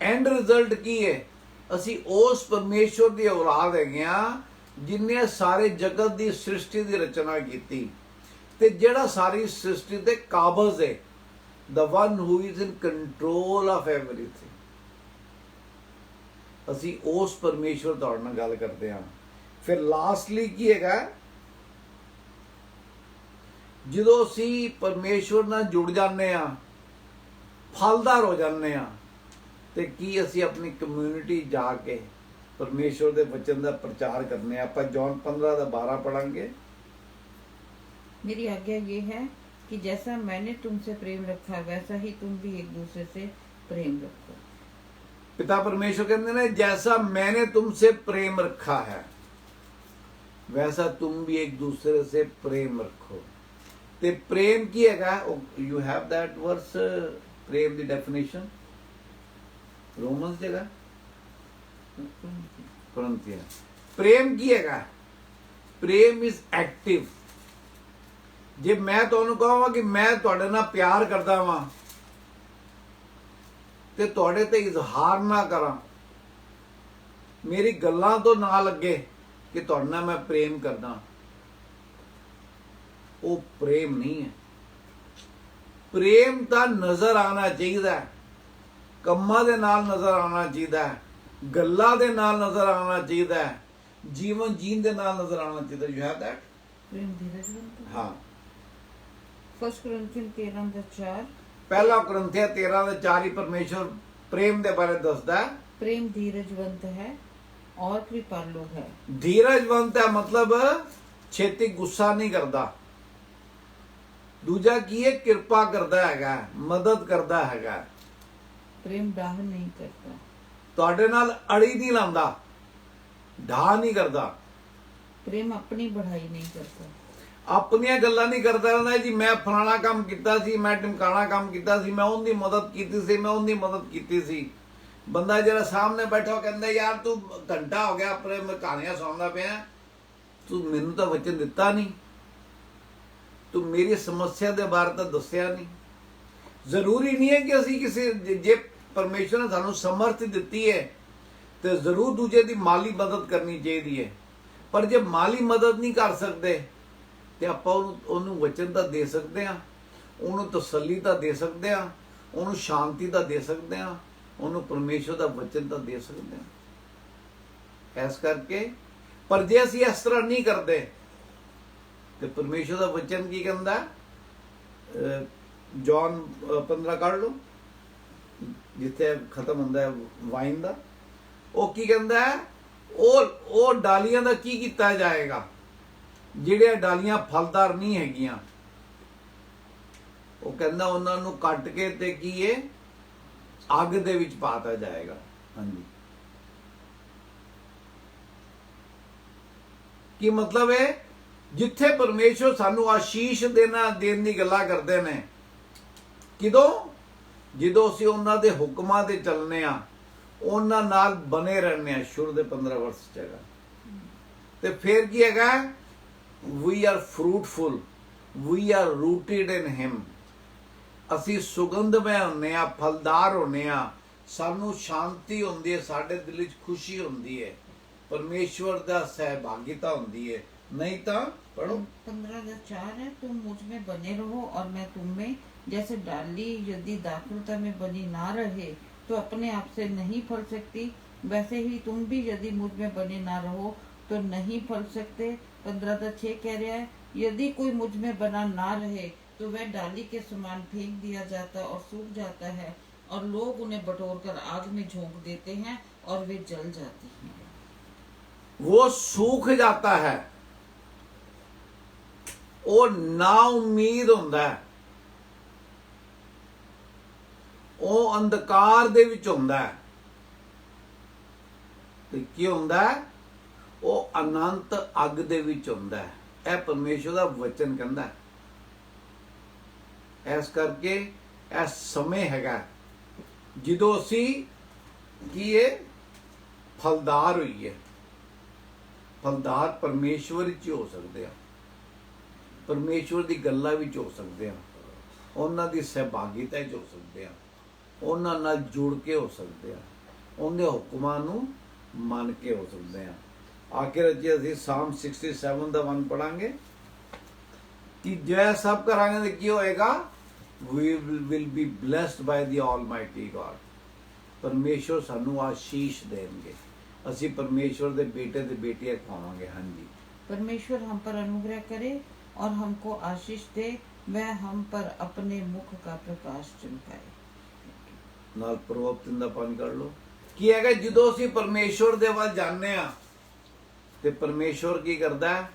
ਐਂਡ ਰਿਜ਼ਲਟ ਕੀ ਹੈ? ਅਸੀਂ ਉਸ ਪਰਮੇਸ਼ਵਰ ਦੀ ਔਲਾਦ ਹੈਗੇ ਆ ਜਿਨੇ ਸਾਰੇ ਜਗਤ ਦੀ ਸ੍ਰਿਸ਼ਟੀ ਦੀ ਰਚਨਾ ਕੀਤੀ, ਤੇ ਜਿਹੜਾ ਸਾਰੀ ਸ੍ਰਿਸ਼ਟੀ ਤੇ ਕਾਬਜ਼ ਹੈ, the one who is in control of everything। ਅਸੀਂ ਉਸ ਪਰਮੇਸ਼ਵਰ ਤੁਹਾਡੇ ਨਾਲ ਗੱਲ ਕਰਦੇ ਹਾਂ। ਫਿਰ ਲਾਸਟਲੀ ਕੀ ਹੈਗਾ, ਜਦੋਂ ਅਸੀਂ ਪਰਮੇਸ਼ਵਰ ਨਾਲ ਜੁੜ ਜਾਂਦੇ ਆ, ਫਲਦਾਰ ਹੋ ਜਾਂਦੇ ਆ, ਤੇ ਕੀ ਅਸੀਂ ਆਪਣੀ ਕਮਿਊਨਿਟੀ ਜਾ ਕੇ ਪਰਮੇਸ਼ਵਰ ਦੇ ਵਚਨ ਦਾ ਪ੍ਰਚਾਰ ਕਰਨੇ ਆ। ਆਪਾਂ ਜੌਨ 15:12 पढ़ेंगे। मेरी आज्ञा ये है कि जैसा मैंने तुमसे प्रेम रखा वैसा ही तुम भी एक दूसरे से प्रेम रखो। पिता परमेश्वर कहते हैं जैसा मैंने तुमसे प्रेम रखा है वैसा तुम भी एक दूसरे से प्रेम रखो। ते प्रेम की है, यू हैव दैट वर्स, प्रेम दी डेफिनेशन रोमन्स जगह Corinthians। प्रेम की है, प्रेम इज एक्टिव। जे मैं तुहानू कहां कि मैं तुहाडे नाल प्यार करदा वां ते तुहाडे ते इजहार ना करा, मेरी गल्लां तो ना लगे कि तुहाडे नाल मैं प्रेम करदा, वो प्रेम नहीं है। प्रेम तां नजर आना चाहिए, ਕੰਮਾਂ ਦੇ ਨਾਲ ਨਜ਼ਰ ਆਉਣਾ ਚਾਹੀਦਾ ਹੈ, ਗੱਲਾਂ ਦੇ ਨਾਲ ਨਜ਼ਰ ਆਉਣਾ ਚਾਹੀਦਾ ਹੈ, ਜੀਵਨ ਜੀਣ ਦੇ ਨਾਲ ਨਜ਼ਰ ਆਉਣਾ ਚਾਹੀਦਾ। ਯੂ ਹੈਵ ਦੈਟ प्रेम धीरजवंत। ਹਾਂ। 1 Corinthians 13:4। ਪਹਿਲਾ ਕੁਰਿੰਥੀਆਂ 13:4 ਹੀ ਪਰਮੇਸ਼ਵਰ ਪ੍ਰੇਮ ਦੇ ਬਾਰੇ ਦੱਸਦਾ ਹੈ। प्रेम धीरजवंत है और कृपालु है। ਧੀਰਜਵੰਤ ਹੈ ਮਤਲਬ ਛੇਤੀ ਗੁੱਸਾ ਨਹੀਂ ਕਰਦਾ। ਦੂਜਾ ਕੀ ਹੈ, ਕਿਰਪਾ ਕਰਦਾ ਹੈਗਾ, ਮਦਦ ਕਰਦਾ ਹੈਗਾ। प्रेम डाह नहीं करता, ਤੁਹਾਡੇ ਨਾਲ ਅੜੀ ਨਹੀਂ ਲਾਉਂਦਾ, ਢਾਹ ਨਹੀਂ ਕਰਦਾ। प्रेम अपनी बढ़ाई नहीं करता, ਆਪਣੀਆਂ ਗੱਲਾਂ ਨਹੀਂ ਕਰਦਾ ਰਹਿੰਦਾ ਜੀ ਮੈਂ ਫਲਾਣਾ ਕੰਮ ਕੀਤਾ ਸੀ, ਮੈਂ ਟਿਮਕਾਣਾ ਕੰਮ ਕੀਤਾ ਸੀ, ਮੈਂ ਉਹਦੀ ਮਦਦ ਕੀਤੀ ਸੀ, ਮੈਂ ਉਹਦੀ ਮਦਦ ਕੀਤੀ ਸੀ। ਬੰਦਾ ਜਿਹੜਾ ਸਾਹਮਣੇ ਬੈਠਾ ਕਹਿੰਦਾ ਯਾਰ ਤੂੰ ਘੰਟਾ ਹੋ ਗਿਆ ਆਪਣੇ ਕਹਾਣੀਆਂ ਸੁਣਦਾ ਪਿਆ, ਤੂੰ ਮੈਨੂੰ ਤਾਂ ਵਚਨ ਦਿੱਤਾ ਨਹੀਂ, ਤੂੰ ਮੇਰੀ ਸਮੱਸਿਆ ਦੇ ਬਾਰੇ ਤਾਂ ਦੱਸਿਆ ਨਹੀਂ। ਜ਼ਰੂਰੀ ਨਹੀਂ ਹੈ ਕਿ ਅਸੀਂ ਕਿਸੇ, ਜੇ ਪਰਮੇਸ਼ਵਰ ਨੇ ਸਾਨੂੰ ਸਮਰਥ ਦਿੱਤੀ ਹੈ ਤੇ ਜ਼ਰੂਰ ਦੂਜੇ ਦੀ ਮਾਲੀ ਮਦਦ ਕਰਨੀ ਚਾਹੀਦੀ ਹੈ। ਪਰ ਜੇ ਮਾਲੀ ਮਦਦ ਨਹੀਂ ਕਰ ਸਕਦੇ ਤੇ ਆਪਾਂ ਉਹਨੂੰ ਵਚਨ ਤਾਂ ਦੇ ਸਕਦੇ ਹਾਂ, ਉਹਨੂੰ ਤਸੱਲੀ ਤਾਂ ਦੇ ਸਕਦੇ ਹਾਂ, ਉਹਨੂੰ ਸ਼ਾਂਤੀ ਤਾਂ ਦੇ ਸਕਦੇ ਹਾਂ, ਉਹਨੂੰ ਪਰਮੇਸ਼ਵਰ ਦਾ ਵਚਨ ਤਾਂ ਦੇ ਸਕਦੇ ਹਾਂ। ਇਸ ਕਰਕੇ ਪਰ ਜੇ ਅਸੀਂ ਇਸ ਤਰ੍ਹਾਂ ਨਹੀਂ ਕਰਦੇ ਤੇ ਪਰਮੇਸ਼ਵਰ ਦਾ ਵਚਨ ਕੀ ਕਹਿੰਦਾ, ਜੌਨ 15 ਕੱਢ ਲਓ ਜਿੱਥੇ ਖਤਮ ਹੁੰਦਾ ਹੈ ਵਾਈਨ ਦਾ, ਉਹ ਕੀ ਕਹਿੰਦਾ ਹੈ, ਉਹ ਡਾਲੀਆਂ ਦਾ ਕੀ ਕੀਤਾ ਜਾਏਗਾ ਜਿਹੜੀਆਂ ਡਾਲੀਆਂ ਫਲਦਾਰ ਨਹੀਂ ਹੈਗੀਆਂ। ਉਹ ਕਹਿੰਦਾ ਉਹਨਾਂ ਨੂੰ ਕੱਟ ਕੇ ਤੇ ਕੀ ਇਹ ਅੱਗ ਦੇ ਵਿੱਚ ਪਾਤਾ ਜਾਏਗਾ। ਹਾਂਜੀ, ਕੀ ਮਤਲਬ ਹੈ, ਜਿੱਥੇ ਪਰਮੇਸ਼ਵਰ ਸਾਨੂੰ ਆਸ਼ੀਸ਼ ਦੇਣ ਦੀ ਗੱਲਾਂ ਕਰਦੇ ਨੇ, ਕਿਦੋਂ, ਜਦੋਂ ਅਸੀਂ ਉਹਨਾਂ ਦੇ ਹੁਕਮਾਂ ਤੇ ਚੱਲਨੇ ਆ, ਉਹਨਾਂ ਨਾਲ ਬਨੇ ਰਹਿੰਦੇ ਆ। ਸ਼ੁਰੂ ਦੇ 15 ਵਰਸ ਚ ਹੈਗਾ। ਤੇ ਫਿਰ ਕੀ ਹੈਗਾ, we are fruitful, we are rooted in him. ਅਸੀਂ ਸੁਗੰਧਮय ਹੁੰਦੇ ਆ, ਫਲਦਾਰ ਹੁੰਦੇ ਆ, ਸਾਨੂੰ ਸ਼ਾਂਤੀ ਹੁੰਦੀ ਹੈ, ਸਾਡੇ ਦਿਲ ਵਿੱਚ ਖੁਸ਼ੀ ਹੁੰਦੀ ਹੈ, परमेश्वर का सहभागिता होती है। नहीं तो पढ़ो 15:4 है, तुम मुझ में बने रहो और मैं तुम में। जैसे डाली यदि दाखुलता में बनी ना रहे तो अपने आप से नहीं फल सकती, वैसे ही तुम भी यदि मुझ में बने ना रहो तो नहीं फल सकते। 15:6 कह रहा है, यदि कोई मुझ में बना ना रहे तो वह डाली के समान फेंक दिया जाता और सूख जाता है, और लोग उन्हें बटोर कर आग में झोंक देते हैं और वे जल जाती हैं। वो सूख जाता है, वो ना उम्मीद होता है, वो अंधकार दे विच होंदा है। ते की होंदा है, वो अनंत अग दे विच होंदा है। यह परमेश्वर दा वचन कहंदा है। इस करके यह समय हैगा जिदों असी की फलदार होइए। फलदार परमेश्वर च हो सकते हैं, परमेश्वर की गल्लां विच हो सकते हैं, उन्हां दी सहभागिता च हो सकते हैं, उन्हां नाल जुड़ के हो सकते हैं, उनके हुक्मां नूं मन के हो सकते हैं। आखिर अज असीं साम 67 दा 1 पढ़ांगे कि जो सब करांगे तो की होएगा, we will be blessed by the almighty God. परमेश्वर सानू आशीष देंगे, असी परमेश्वर दे बेटे दे बेटियां खावांगे। हाँ जी, परमेश्वर हम पर अनुग्रह करे और हमको आशीष दे, वह हम पर अपने मुख का प्रकाश चमकाए। नाल प्रभु 3 दा 5 कर लो की हैगा, जदों असी परमेश्वर दे वल जाने आ ते परमेश्वर की करदा है,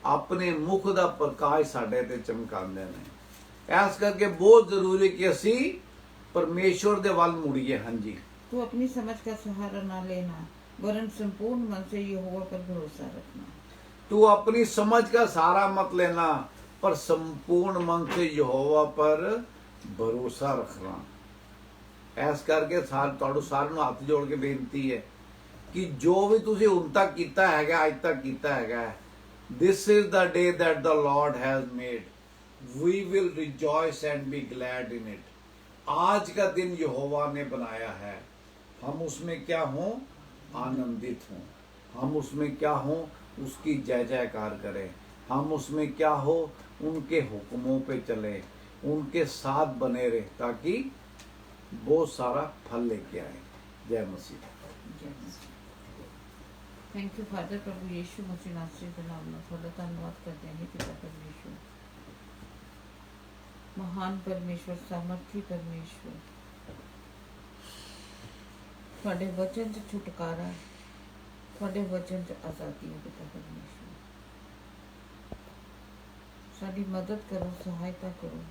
अपने मुख दा प्रकाश साडे ते चमकांदे ने। इस करके बहुत जरूरी कि असी परमेश्वर दे वल मुड़िए। हाँ जी, तू अपनी समझ का सहारा ना लेना, वरन संपूर्ण मन से यहोवा पर भरोसा रखना। तू अपनी समझ का सहारा मत लेना, पर संपूर्ण मन से यहोवा पर भरोसा रखना। इस करके तुहानू सारिਆਂ ਨੂੰ हथ जोड़ के बेनती है कि जो भी तुसीं हुण तक कीता हैगा, अज तक कीता हैगा, this is the day that the lord has made, we will rejoice and be glad in it. आज का दिन यहोवा ने बनाया है, हम उसमें क्या हों, आनंदित हों। हम उसमें क्या हों, उसकी जय जयकार करें। हम उसमें क्या हो, उनके हुक्मों पे चलें, उनके साथ बने रहे, ताकि बहुत सारा फल लेके आए। जय मसीह। Thank you father. प्रभु यीशु मसीह नासरी के नाम में थोड़ा धन्यवाद करते हैं पिता परमेश्वर, महान परमेश्वर, सामर्थी परमेश्वर। ਤੁਹਾਡੇ वचन च छुटकारा, ਤੁਹਾਡੇ वचन च आज़ादी है पिता परमेश्वर। साडी मदद करो, सहायता करो,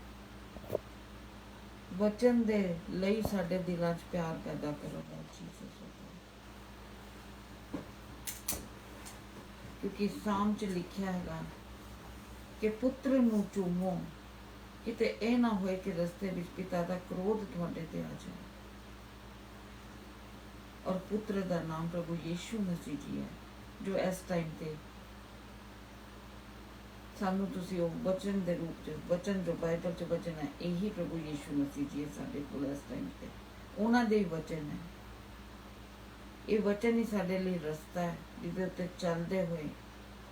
वचन दे लई साडे दिलां च प्यार पैदा करो लॉर्ड जीसस। क्योंकि साम च लिखिया हैगा कि पुत्र नूं चूमो, किते ਇਹ ना होए कि रस्ते विच पिता दा क्रोध तुहाडे ते आ जाए। और पुत्र दा नाम प्रभु यीशु मसीह जी है, जो इस टाइम ते ਸਾਨੂੰ ਤੁਸੀਂ ਉਹ ਵਚਨ ਦੇ ਰੂਪ ਚ, ਵਚਨ ਜੋ ਬਾਈਬਲ ਚ ਵਚਨ ਹੈ, ਇਹੀ ਪ੍ਰਭੂ ਯੀਸ਼ੂ ਮਸੀਹ ਜੀ ਹੈ ਸਾਡੇ ਕੋਲ ਇਸ ਟਾਈਮ ਤੇ, ਉਹਨਾਂ ਦੇ ਹੀ ਵਚਨ ਹੈ। ਇਹ ਵਚਨ ਹੀ ਸਾਡੇ ਲਈ ਰਸਤਾ ਹੈ ਜਿਹਦੇ ਉੱਤੇ ਚੱਲਦੇ ਹੋਏ,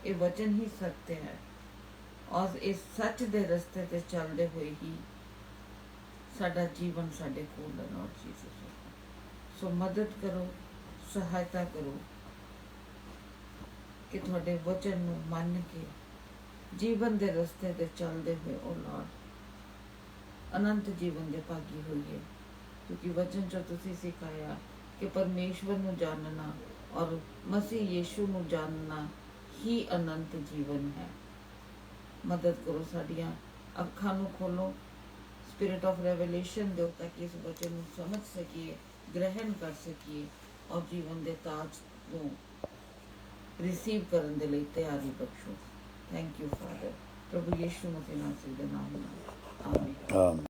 ਇਹ ਵਚਨ ਹੀ ਸੱਚ ਹੈ, ਔਰ ਇਸ ਸੱਚ ਦੇ ਰਸਤੇ ਤੇ ਚੱਲਦੇ ਹੋਏ ਹੀ ਸਾਡਾ ਜੀਵਨ ਸਾਡੇ ਕੋਲ ਹੈ ਲਾਰਡ ਜੀਸਸ। ਸੋ ਮਦਦ ਕਰੋ, ਸਹਾਇਤਾ ਕਰੋ ਕਿ ਤੁਹਾਡੇ ਵਚਨ ਨੂੰ ਮੰਨ ਕੇ ਜੀਵਨ ਦੇ ਰਸਤੇ ਤੇ ਚੱਲਦੇ ਹੋਏ ਉਹ ਲਾਰਡ ਅਨੰਤ ਜੀਵਨ ਦੇ ਭਾਗੀ ਹੋਈਏ, ਕਿਉਂਕਿ ਵਚਨ ਚ ਤੁਸੀਂ ਸਿਖਾਇਆ ਕਿ ਪਰਮੇਸ਼ਵਰ ਨੂੰ ਜਾਣਨਾ ਔਰ ਮਸੀਹ ਯੀਸ਼ੂ ਨੂੰ ਜਾਣਨਾ ਹੀ ਅਨੰਤ ਜੀਵਨ ਹੈ। ਮਦਦ ਕਰੋ, ਸਾਡੀਆਂ ਅੱਖਾਂ ਨੂੰ ਖੋਲੋ, ਸਪਿਰਿਟ ਆਫ ਰੈਵਲੇਸ਼ਨ ਦਿਓ ਤਾਂ ਕਿ ਇਸ ਵਚਨ ਨੂੰ ਸਮਝ ਸਕੀਏ, ਗ੍ਰਹਿਣ ਕਰ ਸਕੀਏ ਔਰ ਜੀਵਨ ਦੇ ਤਾਜ ਨੂੰ ਰਿਸੀਵ ਕਰਨ ਦੇ ਲਈ ਤਿਆਰੀ ਬਖਸ਼ੋ। ਥੈਂਕ ਯੂ ਫਾਦਰ, ਪ੍ਰਭੂ ਯੀਸ਼ੂ ਮਸੀਹ ਦੇ ਨਾਮ ਨਾਲ, ਆਮੀਨ।